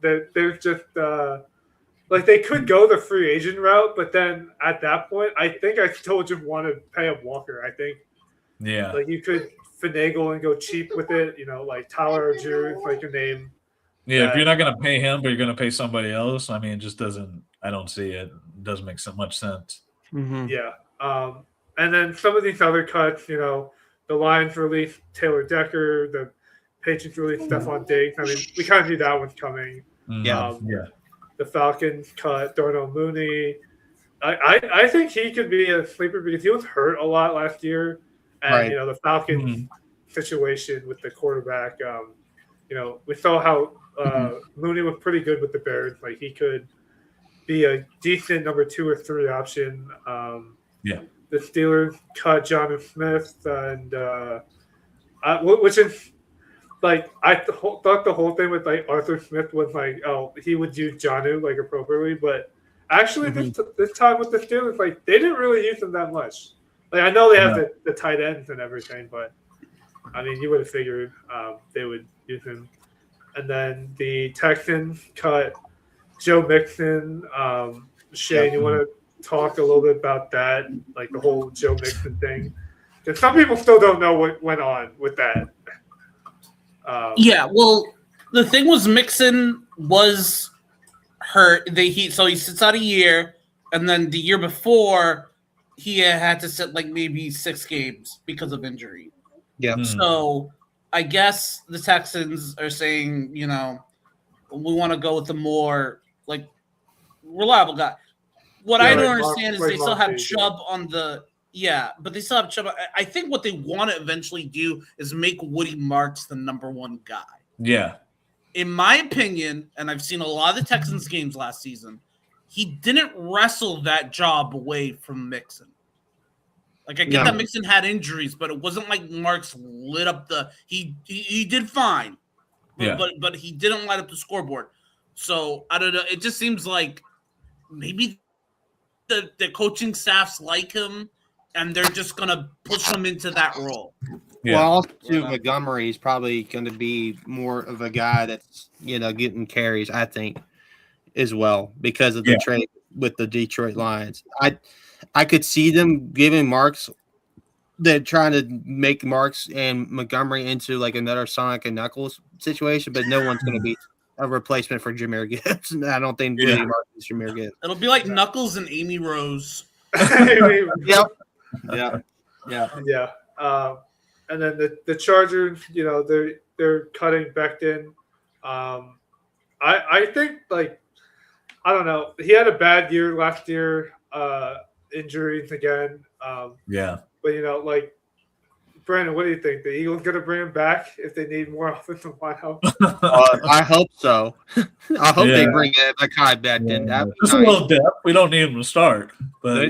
Speaker 2: there's just they could go the free agent route, but then at that point, I think I still just want to pay up Walker. I think you could finagle and go cheap with it, Tyler Drew, a name.
Speaker 4: Yeah, if you're not going to pay him, but you're going to pay somebody else, I mean, it just doesn't. I don't see it. It doesn't make so much sense.
Speaker 3: Mm-hmm.
Speaker 2: Yeah. And then some of these other cuts, the Lions released Taylor Decker, the Patriots released Stephon Diggs. I mean, we kind of knew that was coming.
Speaker 3: Yeah.
Speaker 2: The Falcons cut Darnell Mooney. I think he could be a sleeper because he was hurt a lot last year. And, the Falcons situation with the quarterback, we saw how Mooney was pretty good with the Bears. He could be a decent number 2 or 3 option. The Steelers cut Jonnu Smith, and which is I thought the whole thing with Arthur Smith was he would use Jonnu appropriately, but actually this time with the Steelers they didn't really use him that much. I know they have the tight ends and everything, but I mean you would have figured they would use him. And then the Texans cut Joe Mixon. Shane, you want to talk a little bit about that, the whole Joe Mixon thing? Because some people still don't know what went on with that.
Speaker 5: Well, the thing was Mixon was hurt. So he sits out a year, and then the year before he had to sit like maybe 6 games because of injury.
Speaker 3: Yeah.
Speaker 5: So I guess the Texans are saying, we want to go with a more like reliable guy. What I don't understand is they still have Chubb on the but they still have Chubb. I think what they want to eventually do is make Woody Marks the number 1 guy.
Speaker 4: Yeah.
Speaker 5: In my opinion, and I've seen a lot of the Texans games last season, he didn't wrestle that job away from Mixon. Like I get that Mixon had injuries, but it wasn't like Marks lit up the. He did fine, but he didn't light up the scoreboard. So I don't know. It just seems like maybe the coaching staffs like him, and they're just gonna push him into that role.
Speaker 3: Yeah. Well, also Montgomery is probably going to be more of a guy that's getting carries, I think, as well because of the trade with the Detroit Lions. I could see them giving Marks. They're trying to make Marks and Montgomery into like another Sonic and Knuckles situation, but no one's going to be a replacement for Jameer Gibbs. I don't think Woody Marks is Jameer Gibbs.
Speaker 5: It'll be like Knuckles and Amy Rose.
Speaker 3: Yeah.
Speaker 2: And then the Chargers, they're cutting Becton. I think like I don't know. He had a bad year last year. Injuries again. But like Brandon, what do you think? The Eagles gonna bring him back if they need more offensive line help?
Speaker 3: I hope so. I hope they bring Mekhi Becton.
Speaker 4: Just a little depth. We don't need him to start, but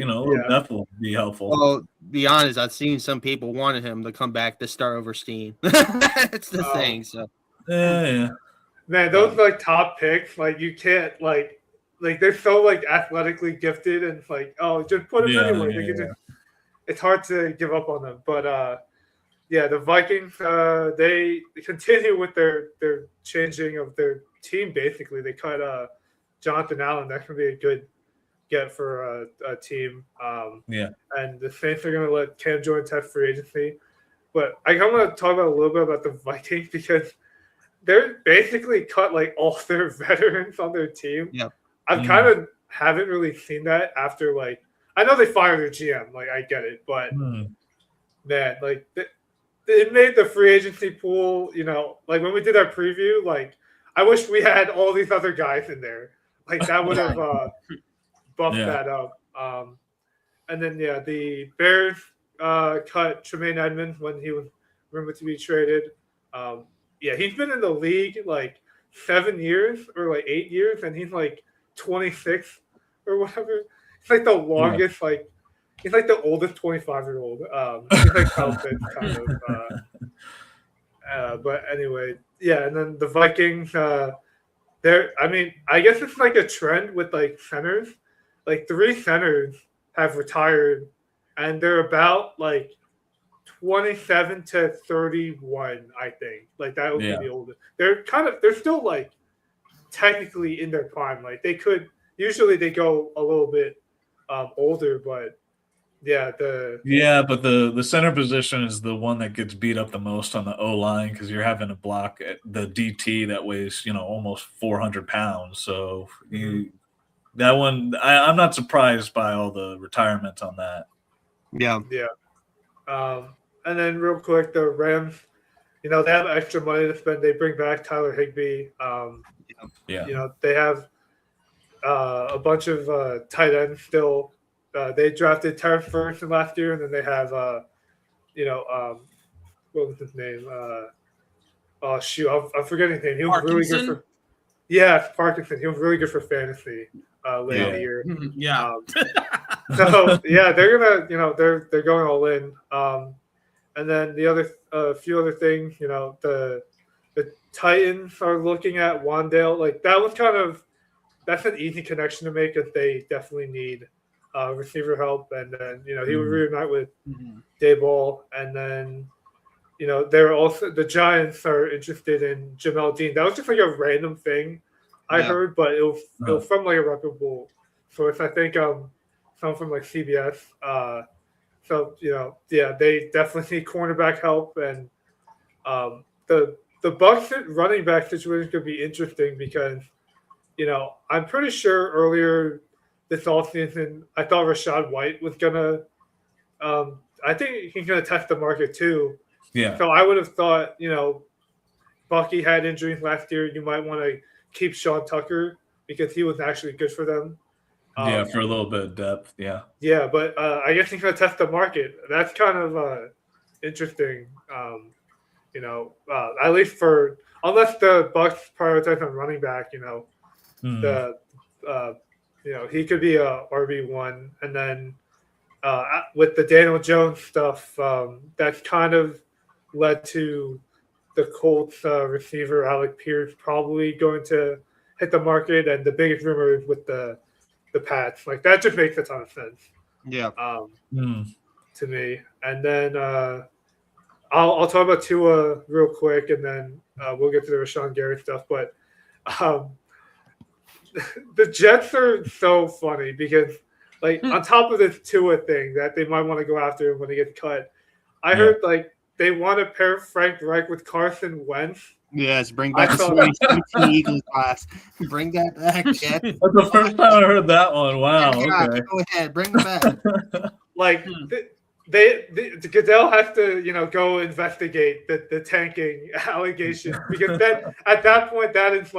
Speaker 4: depth will be helpful.
Speaker 3: Well, be honest, I've seen some people wanted him to come back to start over Steen. That's the thing. So
Speaker 4: man,
Speaker 2: those like top picks, like you can't like they're so like athletically gifted and like just put them anyway. It's hard to give up on them, but the Vikings they continue with their changing of their team. Basically, they cut Jonathan Allen. That's gonna be a good get for a team. And the Saints are gonna let Cam Jordan test free agency. But I want to talk about a little bit about the Vikings because they're basically cut like all their veterans on their team.
Speaker 3: Yeah.
Speaker 2: I kind of haven't really seen that after like I know they fired their GM, like I get it, but man, like it made the free agency pool, like when we did our preview, like I wish we had all these other guys in there. Like that would have bumped that up. And then the Bears cut Tremaine Edmonds when he was rumored to be traded. He's been in the league like 7 years or like 8 years, and he's like 26 or whatever. It's like the longest, like he's like the oldest 25-year-old. He's like Calvin kind of. But anyway, and then the Vikings. I guess it's like a trend with like centers. Like 3 centers have retired, and they're about like 27 to 31. I think like that would be the oldest. They're still like technically in their prime. Like they could usually they go a little bit older, but
Speaker 4: the center position is the one that gets beat up the most on the O line because you're having to block the DT that weighs almost 400 pounds. So that one, I'm not surprised by all the retirements on that.
Speaker 2: And then real quick, the Rams, they have extra money to spend. They bring back Tyler Higbee. They have a bunch of tight ends still. They drafted Terrence Ferguson last year, and then they have, what was his name? I'm forgetting his name. He was really good for. Parkinson. He was really good for fantasy late in the year. They're gonna, they're going all in. And then the other, few other things, the Titans are looking at Wandale. Like that was that's an easy connection to make because they definitely need receiver help. And then, he would reunite with Dayball. And then, they're also the Giants are interested in Jamel Dean. That was just like a random thing I heard, but it was from like a reputable source. I think someone from like CBS. They definitely need cornerback help, and the Bucs running back situation could be interesting because I'm pretty sure earlier this offseason I thought Rachaad White was gonna I think he's going to test the market too.
Speaker 4: Yeah.
Speaker 2: So I would have thought, Bucky had injuries last year. You might want to keep Sean Tucker because he was actually good for them.
Speaker 4: Yeah, for a little bit of depth. Yeah.
Speaker 2: Yeah, but I guess he's going to test the market. That's kind of interesting. At least unless the Bucks prioritize on running back, he could be a RB1, and then with the Daniel Jones stuff, that's kind of led to the Colts receiver Alec Pierce probably going to hit the market, and the biggest rumor is with the Pats. Like that just makes a ton of sense.
Speaker 3: Yeah.
Speaker 2: To me, and then I'll talk about Tua real quick, and then we'll get to the Rashawn Gary stuff. But the Jets are so funny because, on top of this Tua thing that they might want to go after him when he gets cut, I heard they want to pair Frank Reich with Carson Wentz.
Speaker 3: Yes, bring back the 2017 Eagles class. Bring that back, Jets.
Speaker 4: That's the first time I heard that one. Wow.
Speaker 3: Yeah,
Speaker 4: okay.
Speaker 3: Go ahead, bring them back.
Speaker 2: Goodell has to, go investigate the tanking allegation because then at that point that is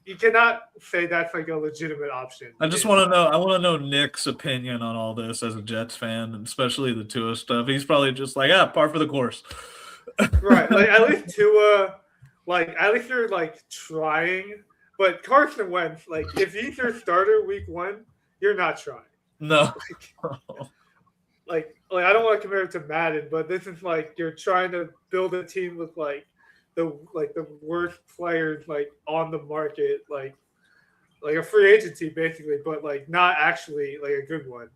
Speaker 2: you cannot say that's a legitimate option.
Speaker 4: I just want to know. I want to know Nick's opinion on all this as a Jets fan, and especially the Tua stuff. He's probably just par for the course.
Speaker 2: Right. At least Tua, at least they're trying. But Carson Wentz, if he's your starter week 1, you're not trying.
Speaker 4: No.
Speaker 2: I don't want to compare it to Madden, but this is you're trying to build a team with the worst players on the market, like a free agency basically, but not actually a good one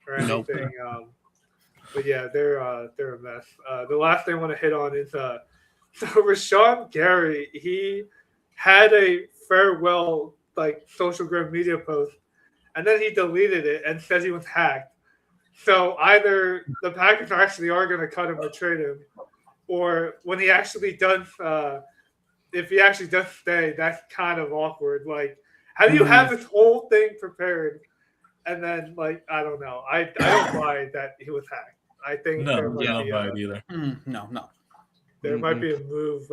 Speaker 2: or anything. Nope. But yeah, they're a mess. The last thing I want to hit on is so Rashawn Gary, he had a farewell social media post, and then he deleted it and said he was hacked. So either the Packers actually are going to cut him or trade him, or when he actually does, if he actually does stay, that's kind of awkward. How do you have this whole thing prepared, and then I don't know. I don't buy that he was hacked. I think
Speaker 4: I don't buy it either.
Speaker 5: No.
Speaker 2: There might be a move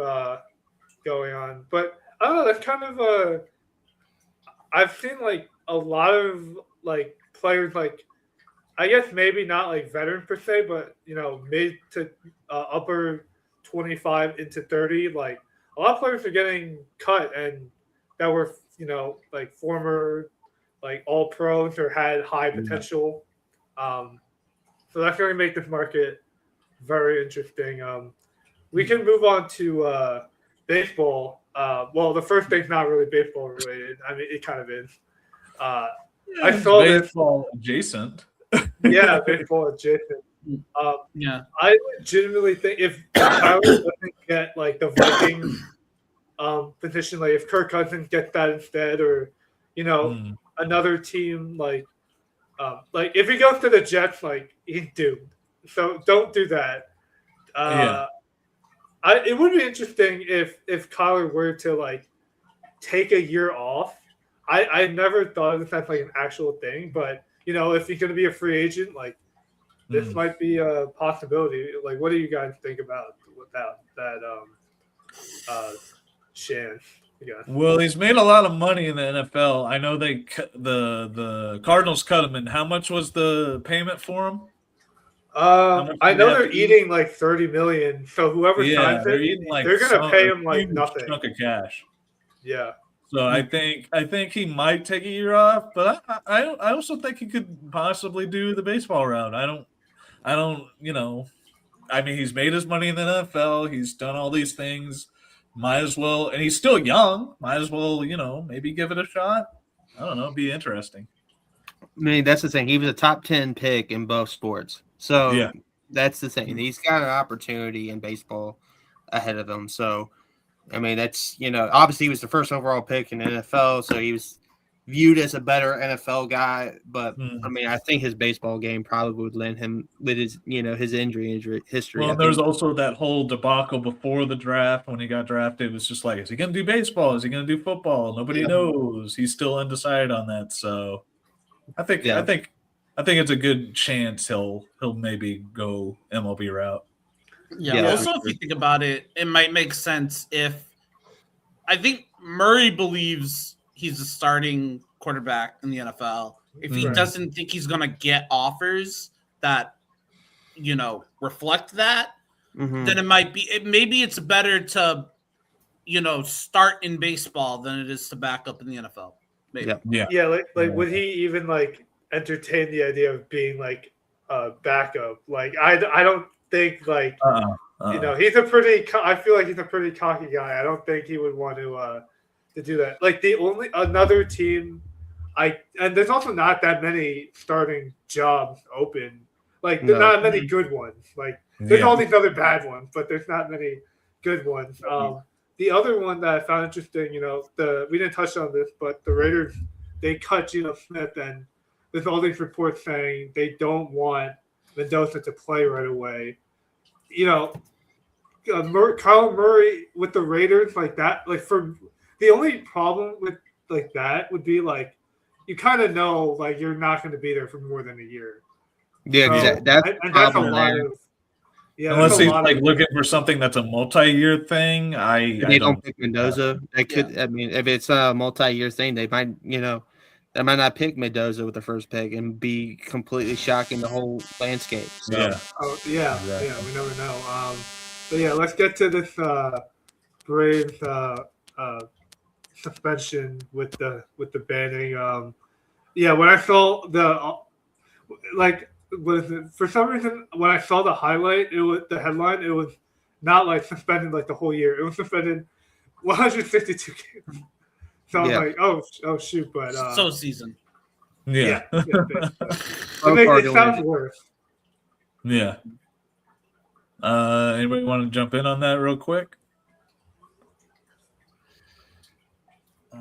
Speaker 2: going on, but I don't know. That's kind of I've seen a lot of players I guess maybe not veteran per se, but mid to upper 25 into 30. A lot of players are getting cut, and that were former all pros or had high potential. So that's going to make this market very interesting. We can move on to baseball. Well, the first thing's not really baseball related. I mean, it kind of is. I saw
Speaker 4: baseball adjacent.
Speaker 2: Yeah, baseball adjacent. I legitimately think if Tyler doesn't get the Vikings position, if Kirk Cousins gets that instead, or another team if he goes to the Jets, he's doomed. So don't do that. It would be interesting if Kyler were to take a year off. I never thought of this as an actual thing, but if he's going to be a free agent, this might be a possibility. What do you guys think about that chance? Yeah.
Speaker 4: Well, he's made a lot of money in the NFL. I know the Cardinals cut him. And how much was the payment for him?
Speaker 2: I know they're eating $30 million. So whoever signs it, they're going to pay him nothing.
Speaker 4: Chunk of cash.
Speaker 2: Yeah.
Speaker 4: So I think he might take a year off, but I also think he could possibly do the baseball route. I don't. I mean, he's made his money in the NFL. He's done all these things. Might as well, and he's still young. Might as well, maybe give it a shot. I don't know. It'd be interesting.
Speaker 3: I mean, that's the thing. He was a top 10 pick in both sports. So that's the thing. He's got an opportunity in baseball ahead of him. So, I mean, that's, obviously he was the first overall pick in the NFL. So he was viewed as a better NFL guy. But, I mean, I think his baseball game probably would lend him with his, his injury history.
Speaker 4: Well, there's also that whole debacle before the draft when he got drafted. It was just is he going to do baseball? Is he going to do football? Nobody knows. He's still undecided on that. So I think I think it's a good chance he'll maybe go MLB route.
Speaker 5: Yeah. Also, if you think about it, it might make sense if I think Murray believes he's a starting quarterback in the NFL. If he doesn't think he's going to get offers that, reflect that, then it might be, maybe it's better to, start in baseball than it is to back up in the NFL. Maybe.
Speaker 2: Yeah. Would he even entertain the idea of being backup? I don't think he's a pretty. I feel like he's a pretty cocky guy. I don't think he would want to do that. The only another team, and there's also not that many starting jobs open. There's not many good ones. There's all these other bad ones, but there's not many good ones. The other one that I found interesting, we didn't touch on this, but the Raiders, they cut Geno Smith, and there's all these reports saying they don't want Mendoza to play right away. Kyle Murray with the Raiders for the only problem with that would be you kind of know you're not going to be there for more than a year.
Speaker 3: Yeah,
Speaker 2: so, that's a lot
Speaker 3: there.
Speaker 2: of. Yeah,
Speaker 4: unless he's looking for something that's a multi-year thing,
Speaker 3: they don't pick Mendoza. They could. I mean, if it's a multi-year thing, they might. They might not pick Mendoza with the first pick and be completely shocking the whole landscape. So.
Speaker 4: Yeah.
Speaker 2: Oh yeah, exactly. Yeah. We never know. But yeah, let's get to this Braves suspension with the banning. When I saw the for some reason when I saw the highlight, it was the headline. It was not suspended the whole year. It was suspended 162 games. So I was oh shoot, but
Speaker 5: so season.
Speaker 4: Yeah.
Speaker 2: It sounds worse.
Speaker 4: Yeah. Anybody want to jump in on that real quick?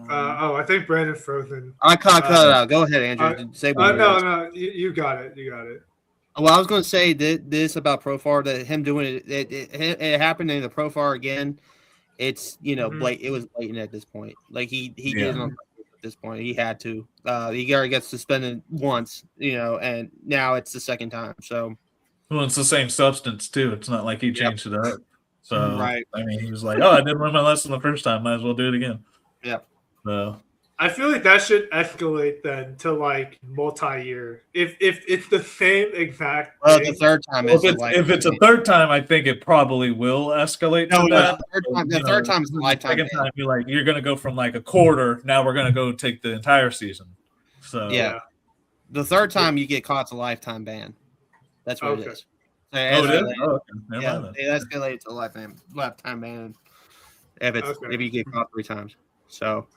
Speaker 2: I think Brandon's frozen.
Speaker 3: I cut it out. Go ahead, Andrew. Say
Speaker 2: no, you got it. You got it.
Speaker 3: Well, I was going to say this about Profar, that him doing it happened in the Profar again. It's it was blatant at this point. He did it on purpose at this point. He had to. He already got suspended once, and now it's the second time. So,
Speaker 4: well, it's the same substance too. It's not like he changed it up. So,
Speaker 3: right.
Speaker 4: I mean, he was like, "Oh, I didn't learn my lesson the first time. Might as well do it again."
Speaker 3: Yep.
Speaker 4: So.
Speaker 2: I feel like that should escalate then to multi-year. If it's the same exact.
Speaker 3: Well, the third time.
Speaker 4: If it's a third time, I think it probably will escalate.
Speaker 3: No, the third time is a lifetime.
Speaker 4: Second time, you're going to go from a quarter. Now we're going to go take the entire season. So
Speaker 3: yeah, the third time you get caught, it's a lifetime ban. That's what it is. So it escalates to a lifetime ban if you get caught 3 times. So.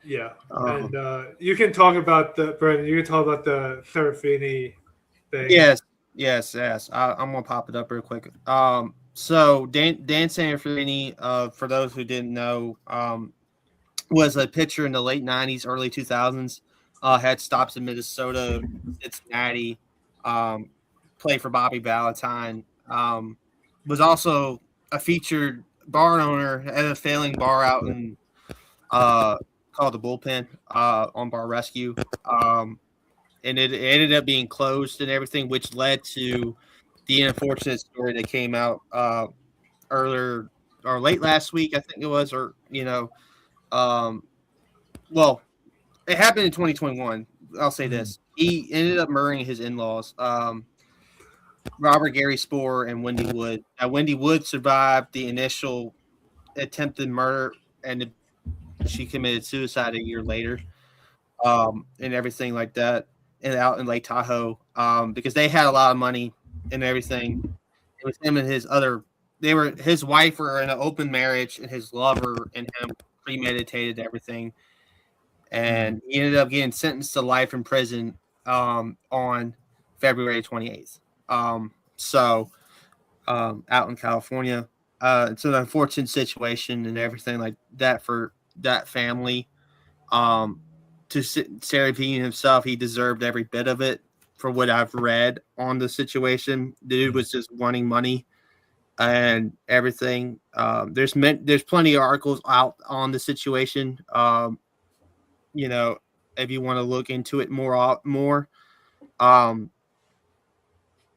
Speaker 2: Yeah, and you can talk about Brandon. You can talk about the Serafini thing.
Speaker 3: Yes. I'm gonna pop it up real quick. So Dan Serafini, for those who didn't know, was a pitcher in the late '90s, early 2000s. Had stops in Minnesota, Cincinnati. Played for Bobby Valentine. Was also a featured bar owner at a failing bar out in. Called the Bullpen on Bar Rescue, and it ended up being closed and everything, which led to the unfortunate story that came out earlier or late last week, I think it was, or well, it happened in 2021. I'll say this: he ended up murdering his in-laws, Robert Gary Spoor and Wendy Wood. Now, Wendy Wood survived the initial attempted murder, and she committed suicide a year later, and everything like that, and out in Lake Tahoe, because they had a lot of money and everything. It was him and his wife were in an open marriage, and his lover and him premeditated everything, and he ended up getting sentenced to life in prison on February 28th. Out in California, it's an unfortunate situation and everything like that for that family. To Serafini himself, he deserved every bit of it for what I've read on the situation. The dude was just wanting money and everything. There's plenty of articles out on the situation. If you want to look into it more, a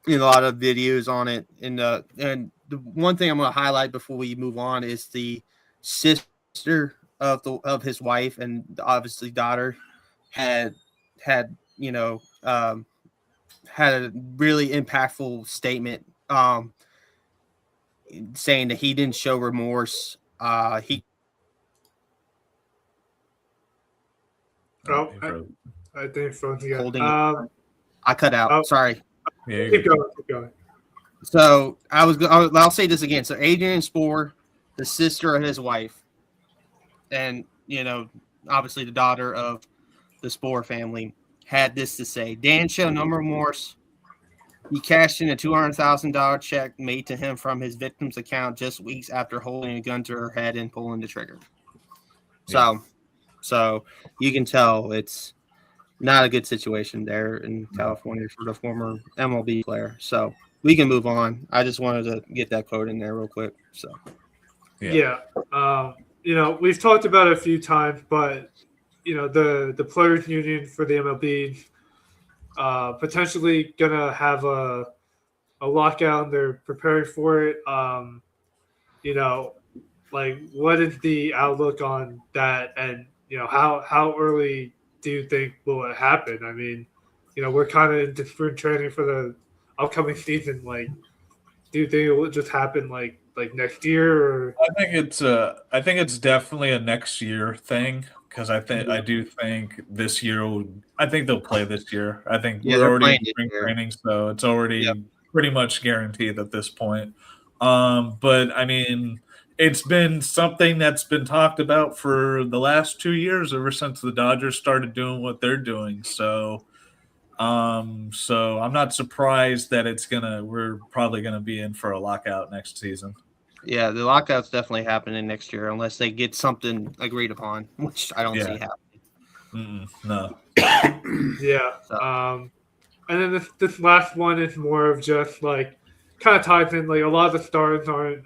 Speaker 3: lot of videos on it, and the one thing I'm going to highlight before we move on is the sister of his wife and obviously daughter had had a really impactful statement, saying that he didn't show remorse. He
Speaker 2: Oh, I think phone's again.
Speaker 3: holding. I cut out. Sorry.
Speaker 4: Yeah,
Speaker 2: Keep going.
Speaker 3: So I'll say this again. So Adrian Spoor, the sister of his wife, and obviously the daughter of the Spoor family, had this to say: Dan showed no remorse. He cashed in a $200,000 check made to him from his victim's account just weeks after holding a gun to her head and pulling the trigger. So you can tell it's not a good situation there in California for the former MLB player. So we can move on. I just wanted to get that quote in there real quick. So
Speaker 2: yeah. We've talked about it a few times, but the players union for the MLB potentially gonna have a lockout, and they're preparing for it. What is the outlook on that, and how early do you think will it happen? I mean, we're kind of in spring training for the upcoming season. Like, do you think it will just happen like next year? Or
Speaker 4: I think it's definitely a next year thing, because I do think this year I think they'll play this year. I think we're already in spring training, so it's already pretty much guaranteed at this point. But I mean, it's been something that's been talked about for the last 2 years, ever since the Dodgers started doing what they're doing. So I'm not surprised that we're probably gonna be in for a lockout next season.
Speaker 3: yeah, the lockout's definitely happening next year unless they get something agreed upon, which I don't see happening.
Speaker 4: No.
Speaker 2: Yeah.
Speaker 3: So.
Speaker 2: And then this last one is more of just like kind of ties in, like a lot of the stars aren't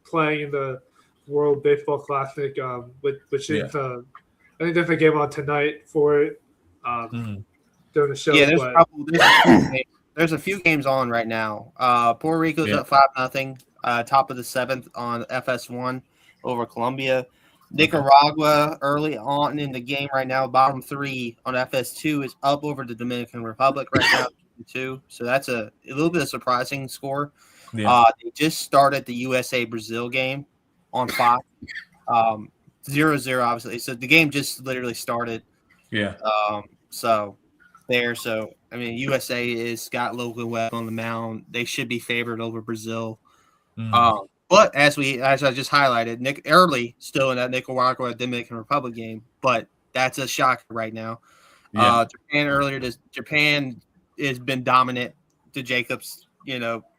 Speaker 2: playing in the World Baseball Classic, which is I think there's a game on tonight for it during the show.
Speaker 3: Yeah, there's a few games on right now. Puerto Rico's up 5-0, top of the 7th on FS1 over Colombia. Nicaragua early on in the game right now, bottom 3 on FS2 is up over the Dominican Republic right now, 2. So that's a little bit of surprising score. Yeah. They just started the USA-Brazil game on Fox, 0-0 obviously. So the game just literally started.
Speaker 4: Yeah.
Speaker 3: So I mean, USA is got Logan Webb on the mound. They should be favored over Brazil. But as I just highlighted, Nick Early still in that Nicaragua Dominican Republic game, but that's a shocker right now. Yeah. Japan has been dominant. To Jacobs,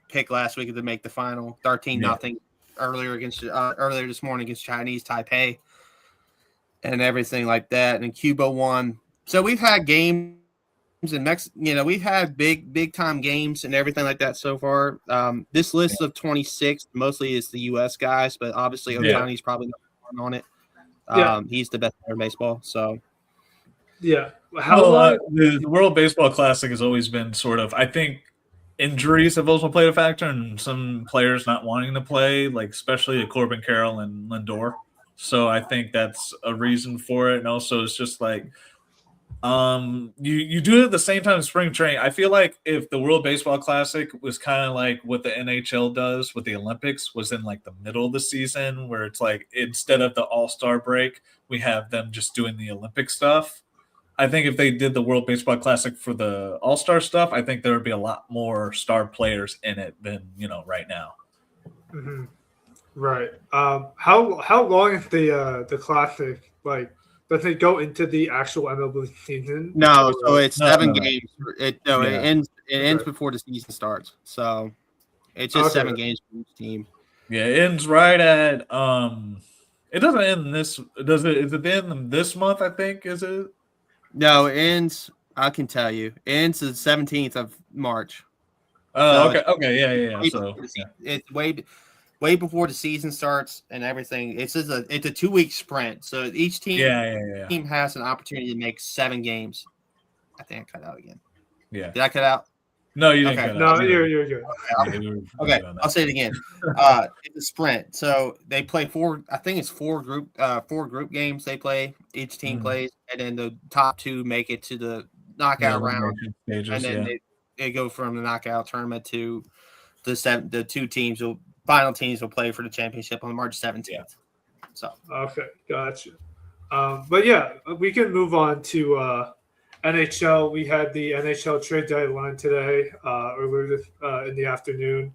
Speaker 3: pick last week to make the final, 13-0 earlier this morning against Chinese Taipei, and everything like that. And Cuba won. So we've had games in Mexico. We've had big time games and everything like that so far. This list of 26 mostly is the U.S. guys, but obviously Otani's probably not on it. He's the best player in baseball. So
Speaker 2: yeah,
Speaker 4: the World Baseball Classic has always been sort of. I think injuries have also played a factor, and some players not wanting to play, like especially Corbin Carroll and Lindor. So I think that's a reason for it, and also it's just like. You do it at the same time as spring training. I feel like if the World Baseball Classic was kind of like what the NHL does with the Olympics, was in like the middle of the season, where it's like instead of the All-Star break, we have them just doing the Olympic stuff. I think if they did the World Baseball Classic for the All-Star stuff, I think there would be a lot more star players in it than right now.
Speaker 2: Mm-hmm. Right. How long is the Classic? Like, does it go into the actual MLB season?
Speaker 3: No, so it's 7 games. It ends before the season starts. So it's just 7 games for each team.
Speaker 4: Yeah, it ends right at it doesn't end this. Does it? Is it end this month? I think is it?
Speaker 3: No, it ends. I can tell you, it ends the 17th of March.
Speaker 4: Oh, so okay, yeah.
Speaker 3: It's way before the season starts and everything. It's a 2-week sprint, so each team has an opportunity to make 7 games. I think I cut out again.
Speaker 4: Yeah.
Speaker 3: Did I cut out?
Speaker 4: No, you didn't
Speaker 3: Okay.
Speaker 4: cut
Speaker 2: No,
Speaker 4: out.
Speaker 2: you're good.
Speaker 3: Okay, I'll say it again. It's a sprint. So they play four. I think it's four group games they play. Each team plays, and then the top two make it to the knockout round,
Speaker 4: stages,
Speaker 3: and then they go from the knockout tournament to the two teams. Final teams will play for the championship on March 17th.
Speaker 4: Yeah.
Speaker 3: So
Speaker 2: Okay, gotcha. But yeah, we can move on to NHL. We had the NHL Trade Deadline today, earlier in the afternoon.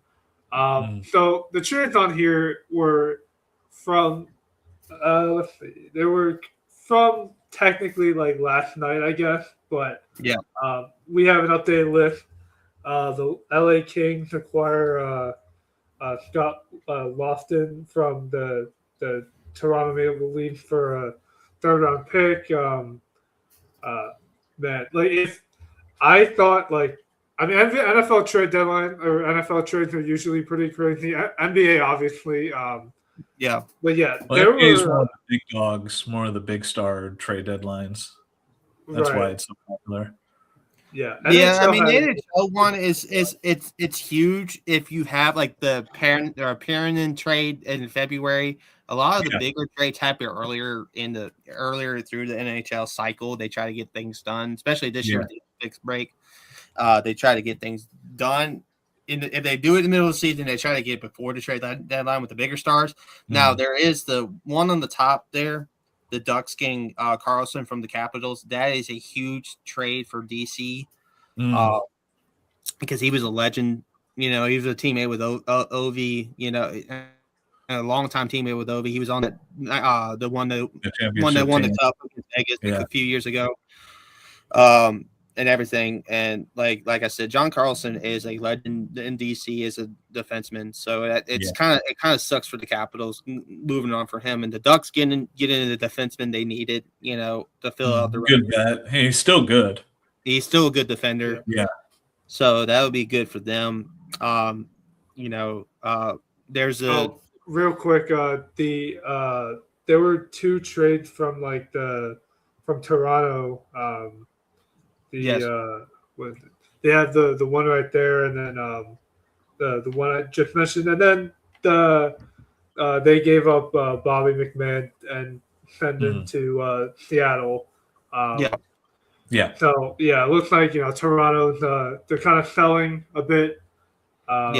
Speaker 2: So the trades on here were from, let's see, they were from technically like last night, I guess, but
Speaker 3: yeah,
Speaker 2: we have an updated list. The LA Kings acquire Scott Lofton from the Toronto Maple Leafs for a third-round pick. Man, like if I thought like. I mean, NFL trade deadline or NFL trades are usually pretty crazy. NBA, obviously.
Speaker 3: yeah.
Speaker 2: But yeah,
Speaker 4: well,
Speaker 2: there
Speaker 4: NBA is
Speaker 2: were
Speaker 4: more of the big dogs, more of the big star trade deadlines. That's why it's so popular.
Speaker 2: Yeah,
Speaker 3: Yeah. I mean, the
Speaker 2: had,
Speaker 3: NHL one it's huge if you have like the parent in trade in February. A lot of the bigger trades happen earlier through the NHL cycle. They try to get things done, especially this year with the Olympics break. They try to get things done. If they do it in the middle of the season, they try to get it before the trade deadline with the bigger stars. Now, there is the one on the top there, the Ducks getting Carlson from the Capitals. That is a huge trade for DC because he was a legend. He was a teammate with Ovi, a long-time teammate with Ovi. He was on the one that won the Cup against Vegas a few years ago. And everything, and like I said, John Carlson is a legend in DC as a defenseman, so it kind of sucks for the Capitals moving on for him, and the Ducks getting the defenseman they needed, to fill out the
Speaker 4: good bet. Hey, he's still good.
Speaker 3: He's still a good defender, so that would be good for them. There's a
Speaker 2: real quick. There were two trades from from Toronto. They have the one right there, and then the one I just mentioned, and then they gave up Bobby McMahon and sent him to Seattle. So it looks like Toronto's they're kind of selling a bit.
Speaker 3: I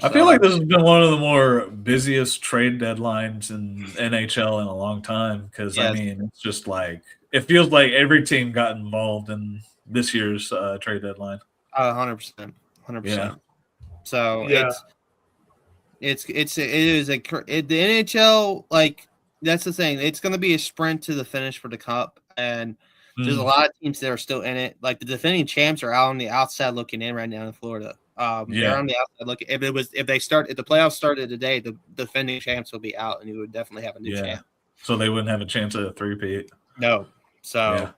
Speaker 4: feel like this has been one of the more busiest trade deadlines in NHL in a long time because I mean it's just like. It feels like every team got involved in this year's trade deadline.
Speaker 3: 100%. So the NHL, like that's the thing. It's going to be a sprint to the finish for the Cup, and there's a lot of teams that are still in it. Like the defending champs are out on the outside looking in right now in Florida. They're on the outside looking. If the playoffs started today, the defending champs will be out, and you would definitely have a new champ.
Speaker 4: So they wouldn't have a chance at a three-peat.
Speaker 3: No. So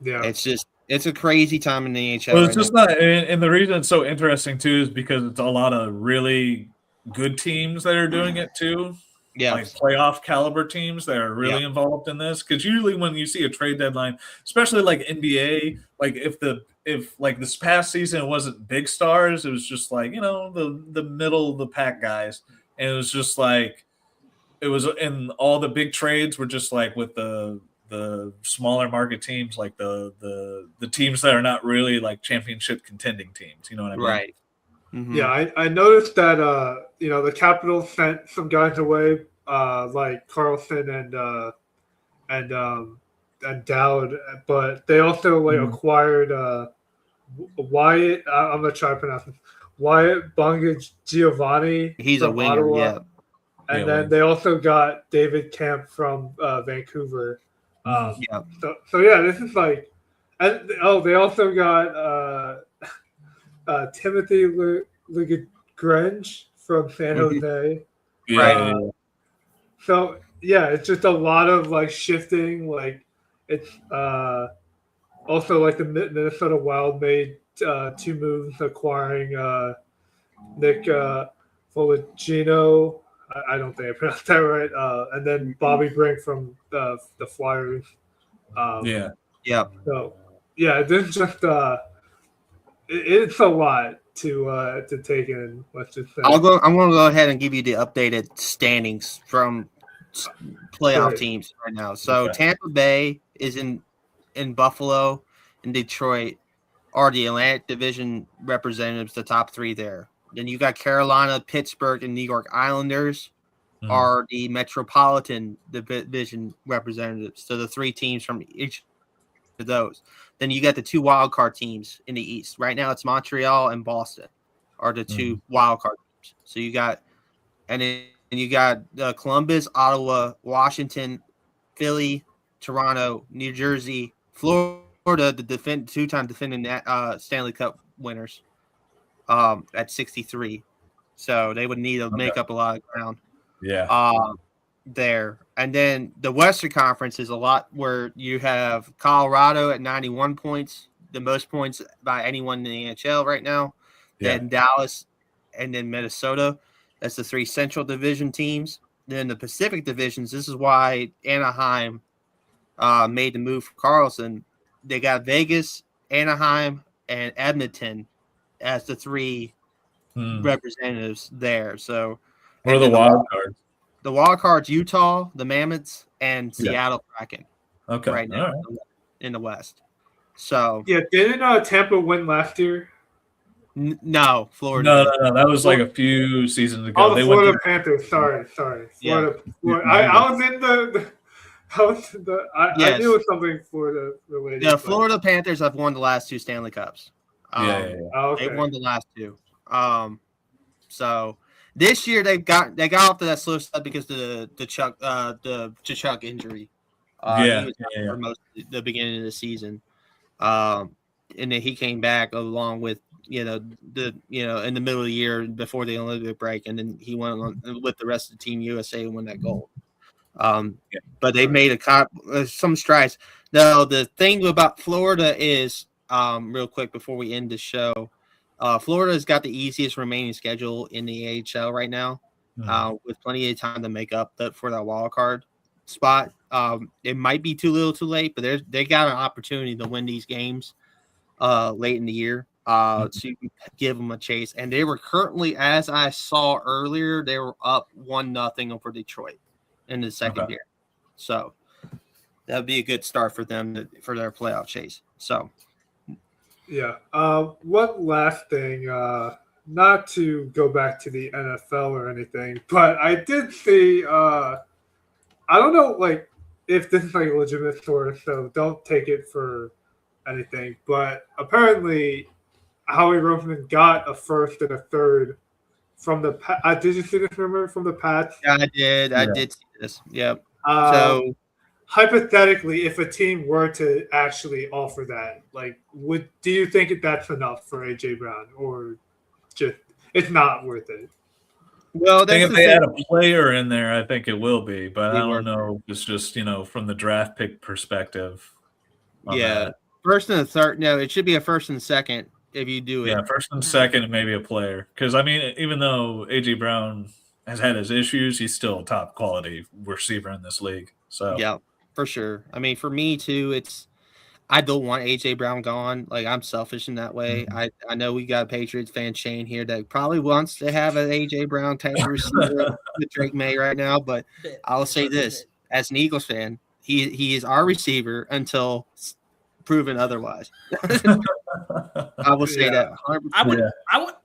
Speaker 3: it's a crazy time in the NHL.
Speaker 4: Well, it's just not, and the reason it's so interesting too is because it's a lot of really good teams that are doing it too. Yeah, like playoff caliber teams that are really involved in this. Because usually when you see a trade deadline, especially like NBA, like if like this past season it wasn't big stars, it was just like the middle of the pack guys, and it was just like and all the big trades were just like with the smaller market teams, like the teams that are not really like championship contending teams. You know what I mean?
Speaker 3: Right. Mm-hmm.
Speaker 2: Yeah, I noticed that the Capitals sent some guys away, like Carlson and Dowd, but they also acquired Wyatt. I'm gonna try to pronounce it. Wyatt Giovanni.
Speaker 3: He's a winger,
Speaker 2: Ottawa. And then they also got David Kemp from Vancouver. This is like, and they also got Timothy Legrange from San Jose. It's just a lot of like shifting. Like it's also like the Minnesota Wild made 2 moves acquiring Nick Foligino. I don't think I pronounced that right. And then Bobby Brink from the Flyers. So yeah, this just it's a lot to take in. Let's just say.
Speaker 3: I'm going to go ahead and give you the updated standings from playoff
Speaker 2: Great.
Speaker 3: teams right now. So
Speaker 4: Okay.
Speaker 3: Tampa Bay is in Buffalo and Detroit are the Atlantic Division representatives, the top three there. Then you got Carolina, Pittsburgh, and New York Islanders are the Metropolitan Division representatives. So the three teams from each of those. Then you got the two wild card teams in the East. Right now it's Montreal and Boston are the two wild card teams. So you got and then you got Columbus, Ottawa, Washington, Philly, Toronto, New Jersey, Florida, the two-time defending Stanley Cup winners at 63. So they would need to make up a lot of ground.
Speaker 4: Yeah.
Speaker 3: There. And then the Western Conference is a lot where you have Colorado at 91 points, the most points by anyone in the NHL right now. Then Dallas and then Minnesota. That's the three Central Division teams. Then the Pacific divisions, this is why Anaheim made the move for Carlson. They got Vegas, Anaheim, and Edmonton as the three representatives there. So
Speaker 4: what are the wild cards?
Speaker 3: The wild cards: Utah, the Mammoths, and Seattle Kraken.
Speaker 4: Okay,
Speaker 3: right now in the West. So
Speaker 2: yeah, didn't Tampa win last year?
Speaker 3: No, Florida.
Speaker 4: No. That was like a few seasons ago.
Speaker 2: Oh, the Florida Panthers. Sorry. Florida. I was in the. I knew it was something Florida related.
Speaker 3: Yeah, Florida Panthers have won the last two Stanley Cups.
Speaker 2: Okay.
Speaker 3: They won the last two. So this year they got off to that slow start because of the Chuck injury. He was out for most of the beginning of the season. And then he came back along with in the middle of the year before the Olympic break, and then he went on with the rest of the Team USA and won that gold. But they made some strides. Now the thing about Florida is, real quick before we end the show, Florida's got the easiest remaining schedule in the AHL right now, with plenty of time to make up for that wild card spot. It might be too little, too late, but they got an opportunity to win these games late in the year. So you can give them a chase. And they were currently, as I saw earlier, they were up 1-0 over Detroit in the second year. So that would be a good start for them for their playoff chase. So
Speaker 2: yeah. One last thing, not to go back to the NFL or anything, but I did see I don't know if this is a legitimate source, so don't take it for anything, but apparently Howie Roseman got a first and a third from the did you see this, remember, from the Pats?
Speaker 3: Yeah, I did. I did see this. Yep. So
Speaker 2: hypothetically, if a team were to actually offer that, do you think that's enough for AJ Brown, or just it's not worth it?
Speaker 3: Well,
Speaker 4: if they add a player in there, I think it will be, but I don't know. It's just from the draft pick perspective.
Speaker 3: Yeah, first and a third. No, it should be a first and second if you do it.
Speaker 4: Yeah, first and second, and maybe a player. Because even though AJ Brown has had his issues, he's still a top quality receiver in this league. So
Speaker 3: yeah, for sure. I mean, for me too, I don't want AJ Brown gone. I'm selfish in that way. I know we got a Patriots fan Shane here that probably wants to have an AJ Brown type of receiver with Drake May right now, but I'll say this: as an Eagles fan, he is our receiver until proven otherwise. I will say that 100%.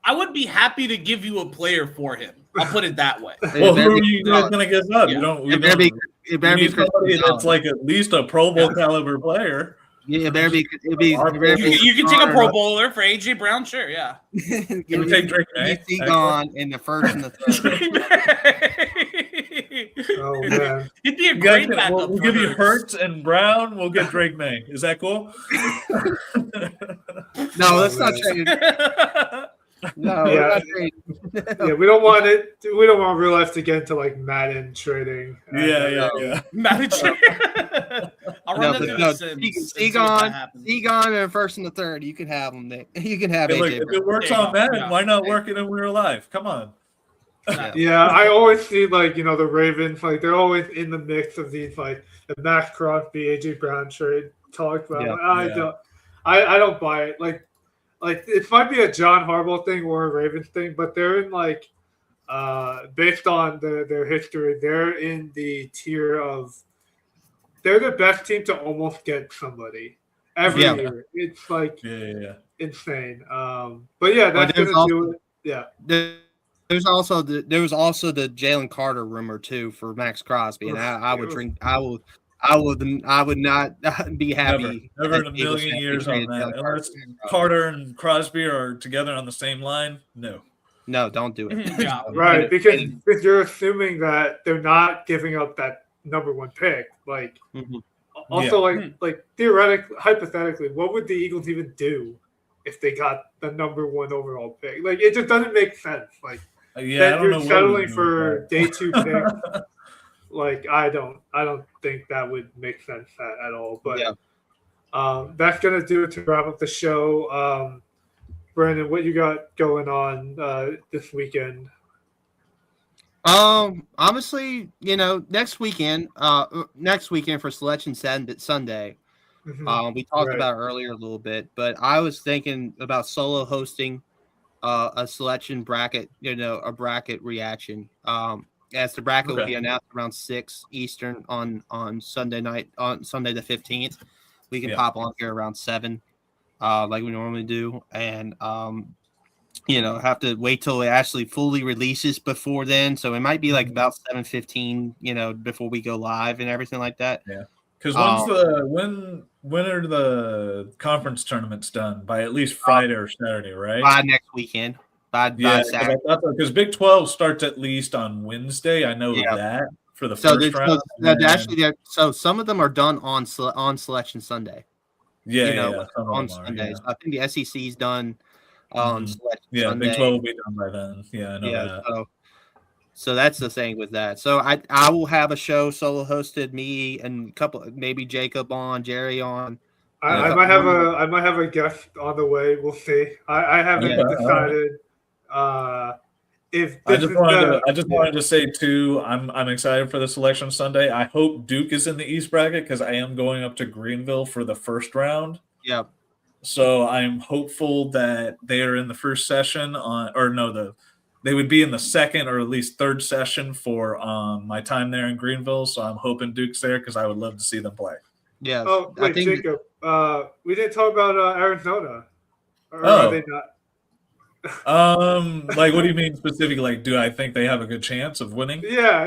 Speaker 5: I would be happy to give you a player for him. I'll put it that way.
Speaker 4: Well, who are you guys going to give up? Yeah. You need somebody that's at least a Pro Bowl caliber player.
Speaker 3: Yeah, you
Speaker 5: can take a Pro Bowler for AJ Brown, sure, yeah.
Speaker 4: You would take Drake May.
Speaker 3: He's gone in the first and the third.
Speaker 2: Oh man,
Speaker 5: he'd be a great backup.
Speaker 4: We'll give you Hurts and Brown. We'll get Drake May. Is that cool?
Speaker 3: No, let's not trade. No,
Speaker 2: yeah, we don't want it. We don't want real life to get into Madden trading.
Speaker 4: Yeah.
Speaker 5: Madden trading.
Speaker 3: Seagon and first and the third. You can have them. You can have AJ.
Speaker 4: If it works on Madden, why not work it in real life? Come on.
Speaker 2: Yeah, I always see the Ravens they're always in the mix of these the Max Crosby, AJ Brown trade talked about. I don't buy it. Like it might be a John Harbaugh thing or a Ravens thing, but they're in like based on their history, they're in the tier of they're the best team to almost get somebody every year. It's like insane. But yeah, that's gonna do it. Yeah.
Speaker 3: There's also the Jalen Carter rumor too for Max Crosby, and I would not be happy.
Speaker 4: Never in a million years on that. Unless Carter and Crosby are together on the same line, no.
Speaker 3: No, don't do it.
Speaker 5: Yeah.
Speaker 2: Right, because you're assuming that they're not giving up that number one pick. Like, also, like theoretically, hypothetically, what would the Eagles even do if they got the number one overall pick? Like, it just doesn't make sense. Like, that you're settling for day 2 pick. Like, I don't think that would make sense at all. But that's gonna do it to wrap up the show. Brandon, what you got going on this weekend?
Speaker 3: Honestly, next weekend for Selection Sunday. We talked about it earlier a little bit, but I was thinking about solo hosting a selection bracket, a bracket reaction. As the bracket will be announced around 6 Eastern on Sunday night, on Sunday the 15th. We can pop on here around 7, like we normally do, and have to wait till it actually fully releases before then. So it might be like about 7:15, before we go live and everything like that.
Speaker 4: Yeah. Because when are the conference tournaments done? By at least Friday or Saturday, right?
Speaker 3: By next weekend. By Saturday.
Speaker 4: Because Big 12 starts at least on Wednesday. I know that for the first round.
Speaker 3: So some of them are done on Selection Sunday. On Sundays. I think the SEC's done on Selection Sunday.
Speaker 4: Big 12 will be done by then. Yeah, I know that.
Speaker 3: So that's the thing with that. So I will have a show solo hosted, me and a couple, maybe Jacob on, Jerry on.
Speaker 2: I might have a guest on the way. We'll see. I haven't decided. If
Speaker 4: I just wanted to say too, I'm excited for the Selection Sunday. I hope Duke is in the East bracket because I am going up to Greenville for the first round.
Speaker 3: Yep.
Speaker 4: So I'm hopeful that they are in the first session they would be in the second or at least third session for my time there in Greenville. So I'm hoping Duke's there because I would love to see them play.
Speaker 3: Yeah.
Speaker 2: Oh, wait, Jacob. We didn't talk about Arizona. Or are they not?
Speaker 4: Like, what do you mean specifically? Like, do I think they have a good chance of winning?
Speaker 2: Yeah.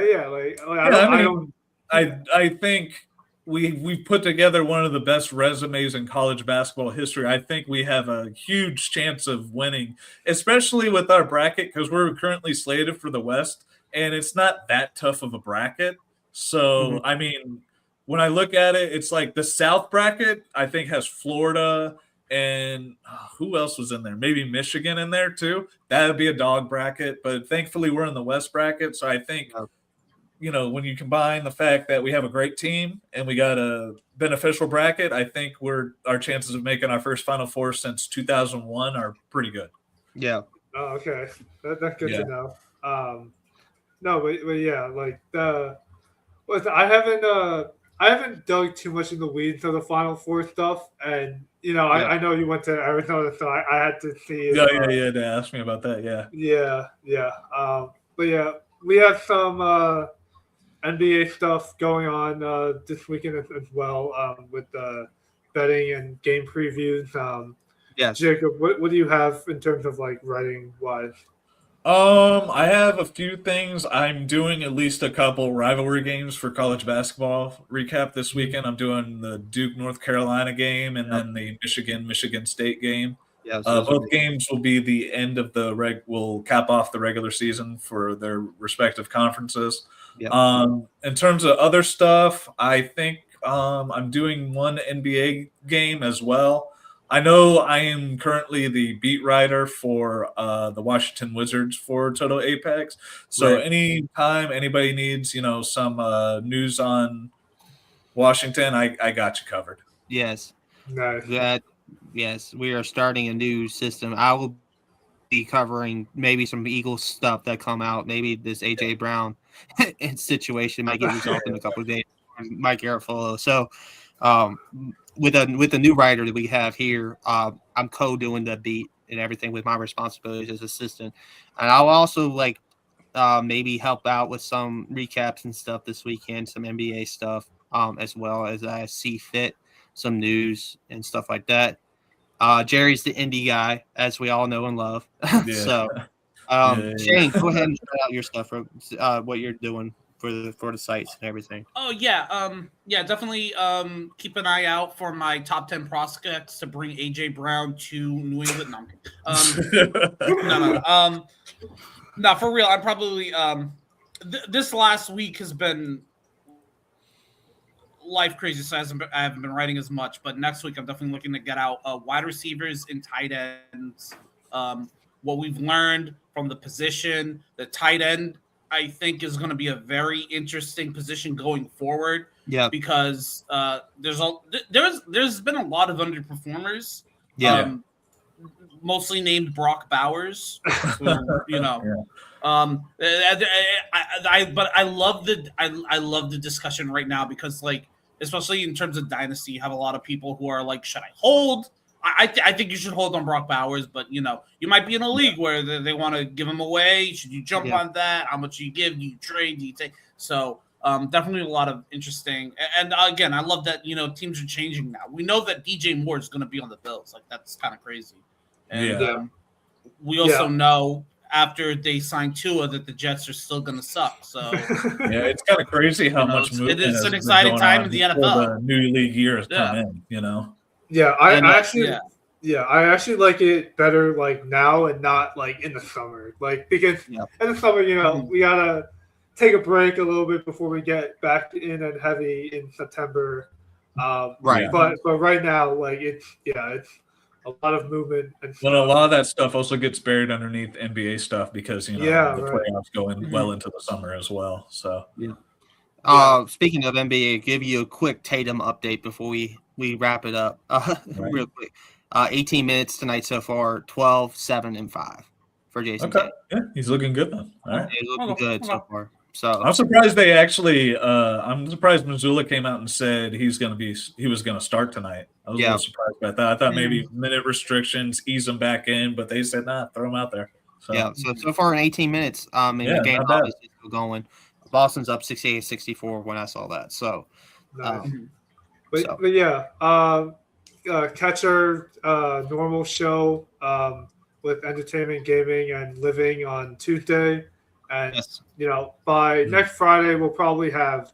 Speaker 4: I think we put together one of the best resumes in college basketball history. I think we have a huge chance of winning, especially with our bracket because we're currently slated for the West, and it's not that tough of a bracket. So, I mean, when I look at it, it's like the South bracket, I think, has Florida and who else was in there? Maybe Michigan in there too. That would be a dog bracket, but thankfully we're in the West bracket. So I think, when you combine the fact that we have a great team and we got a beneficial bracket, I think our chances of making our first Final Four since 2001 are pretty good.
Speaker 3: Yeah.
Speaker 2: Oh, okay. That's good to know. No, but yeah, like I haven't dug too much in the weeds of the Final Four stuff, and I know you went to Arizona, so I had to see.
Speaker 4: Yeah. They asked me about that. Yeah.
Speaker 2: But yeah, we have some NBA stuff going on this weekend as well with betting and game previews.
Speaker 3: Yes.
Speaker 2: Jacob, what do you have in terms of like writing wise?
Speaker 4: I have a few things. I'm doing at least a couple rivalry games for college basketball recap this weekend. I'm doing the Duke North Carolina game and then the Michigan State game.
Speaker 3: Yeah,
Speaker 4: both games will be the end of will cap off the regular season for their respective conferences.
Speaker 3: Yep.
Speaker 4: In terms of other stuff, I think I'm doing one NBA game as well. I know I am currently the beat writer for the Washington Wizards for Total Apex. So anytime anybody needs, some news on Washington, I got you covered.
Speaker 3: Yes.
Speaker 2: Nice.
Speaker 3: Yes, we are starting a new system. I will be covering maybe some Eagles stuff that come out. Maybe this A.J. Brown situation might get resolved in a couple of days. Mike Garafolo. So with the new writer that we have here, I'm co-doing the beat and everything with my responsibilities as assistant, and I'll also like maybe help out with some recaps and stuff this weekend, some NBA stuff, as well as I see fit, some news and stuff like that. Jerry's the indie guy, as we all know and love. So, Shane, go ahead and shout out your stuff for what you're doing for the sites and everything.
Speaker 5: Oh yeah, definitely. Keep an eye out for my top 10 prospects to bring AJ Brown to New England. No, no, for real. I'm probably this last week has been life crazy, so I haven't been writing as much. But next week, I'm definitely looking to get out wide receivers and tight ends. What we've learned from the position, the tight end, I think is going to be a very interesting position going forward.
Speaker 3: Yeah,
Speaker 5: because there's been a lot of underperformers.
Speaker 3: Yeah,
Speaker 5: mostly named Brock Bowers. Who, you know.
Speaker 4: Yeah.
Speaker 5: But I love the discussion right now because, like, especially in terms of dynasty, you have a lot of people who are like, should I hold? I think you should hold on Brock Bowers, but you might be in a league where they want to give him away. Should you jump on that? How much do you give? Do you trade? Do you take? So definitely a lot of interesting. And again, I love that teams are changing now. We know that DJ Moore is going to be on the Bills. Like, that's kind of crazy. And we also know after they signed Tua that the Jets are still going to suck. So
Speaker 4: yeah, it's kind of crazy how much movement.
Speaker 5: It is an exciting time in the NFL.
Speaker 4: The new league year has come in.
Speaker 2: Yeah, I actually like it better like now and not like in the summer. Like, because in the summer, we gotta take a break a little bit before we get back in and heavy in September.
Speaker 3: Right.
Speaker 2: But right now, like it's a lot of movement. And
Speaker 4: a lot of that stuff also gets buried underneath NBA stuff because the playoffs go in well into the summer as well. So
Speaker 3: speaking of NBA, give you a quick Tatum update before we wrap it up real quick. 18 minutes tonight so far, 12, 7, and 5 for Jayson Tatum.
Speaker 4: Yeah, he's looking good then. All right.
Speaker 3: He's looking good so far. So
Speaker 4: I'm surprised they actually I'm surprised Missoula came out and said he was going to start tonight. I was a little surprised by that. I thought maybe minute restrictions, ease him back in, but they said throw him out there. So
Speaker 3: so far in 18 minutes, the game obviously still going. Boston's up 68-64 when I saw that. So
Speaker 2: nice. Catch our normal show with entertainment, gaming, and living on Tuesday. And by next Friday, we'll probably have,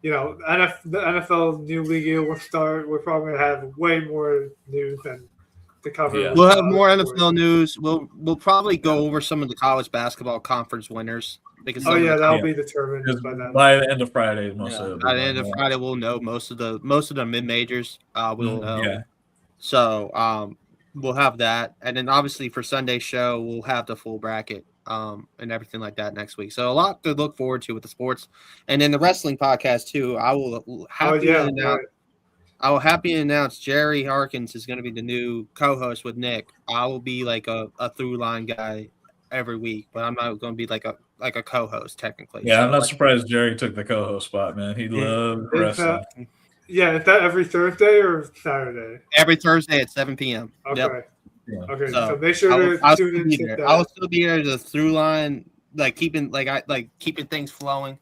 Speaker 2: the NFL new league year will start. We're probably gonna have way more news to cover.
Speaker 3: Yeah. We'll have more NFL news. We'll probably go over some of the college basketball conference winners because
Speaker 2: that'll be determined by then.
Speaker 4: By the end of Friday,
Speaker 3: by the end of Friday, we'll know most of the mid majors. We'll know. Yeah. So we'll have that, and then obviously for Sunday's show, we'll have the full bracket. And everything like that next week. So a lot to look forward to with the sports. And then the wrestling podcast too. I will happily announce Jerry Harkins is going to be the new co-host with Nick. I will be like a through line guy every week, but I'm not going to be like a co-host technically.
Speaker 4: Yeah, so I'm not surprised Jerry took the co-host spot, man. He loves wrestling.
Speaker 2: Is that every Thursday or Saturday?
Speaker 3: Every Thursday at 7 p.m.
Speaker 2: Okay.
Speaker 3: Yep.
Speaker 2: Yeah. Okay, so make sure to tune in.
Speaker 3: I'll still be there to through line, keeping things flowing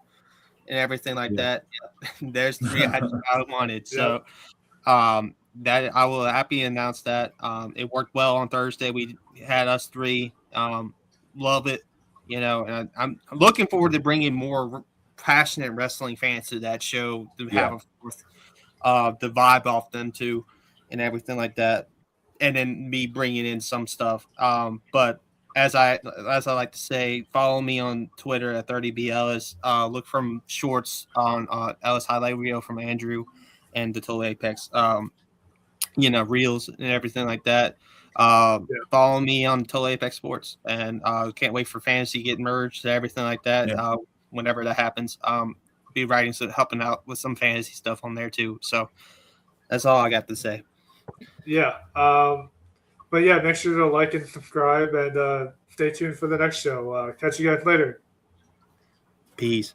Speaker 3: and everything like that. Yeah. There's 3 items I wanted. So that I will happy announce that. It worked well on Thursday. We had us 3. Love it, and I'm looking forward to bringing more passionate wrestling fans to that show to have the vibe off them too and everything like that. And then me bringing in some stuff. But as I like to say, follow me on Twitter at 30B Ellis. Look from shorts on Ellis Highlight Reel from Andrew and the Total Apex. Reels and everything like that. Follow me on Total Apex Sports. And can't wait for fantasy to get merged and everything like that. Whenever that happens, be writing, helping out with some fantasy stuff on there too. So that's all I got to say.
Speaker 2: Yeah. But make sure to like and subscribe and stay tuned for the next show. Catch you guys later.
Speaker 3: Peace.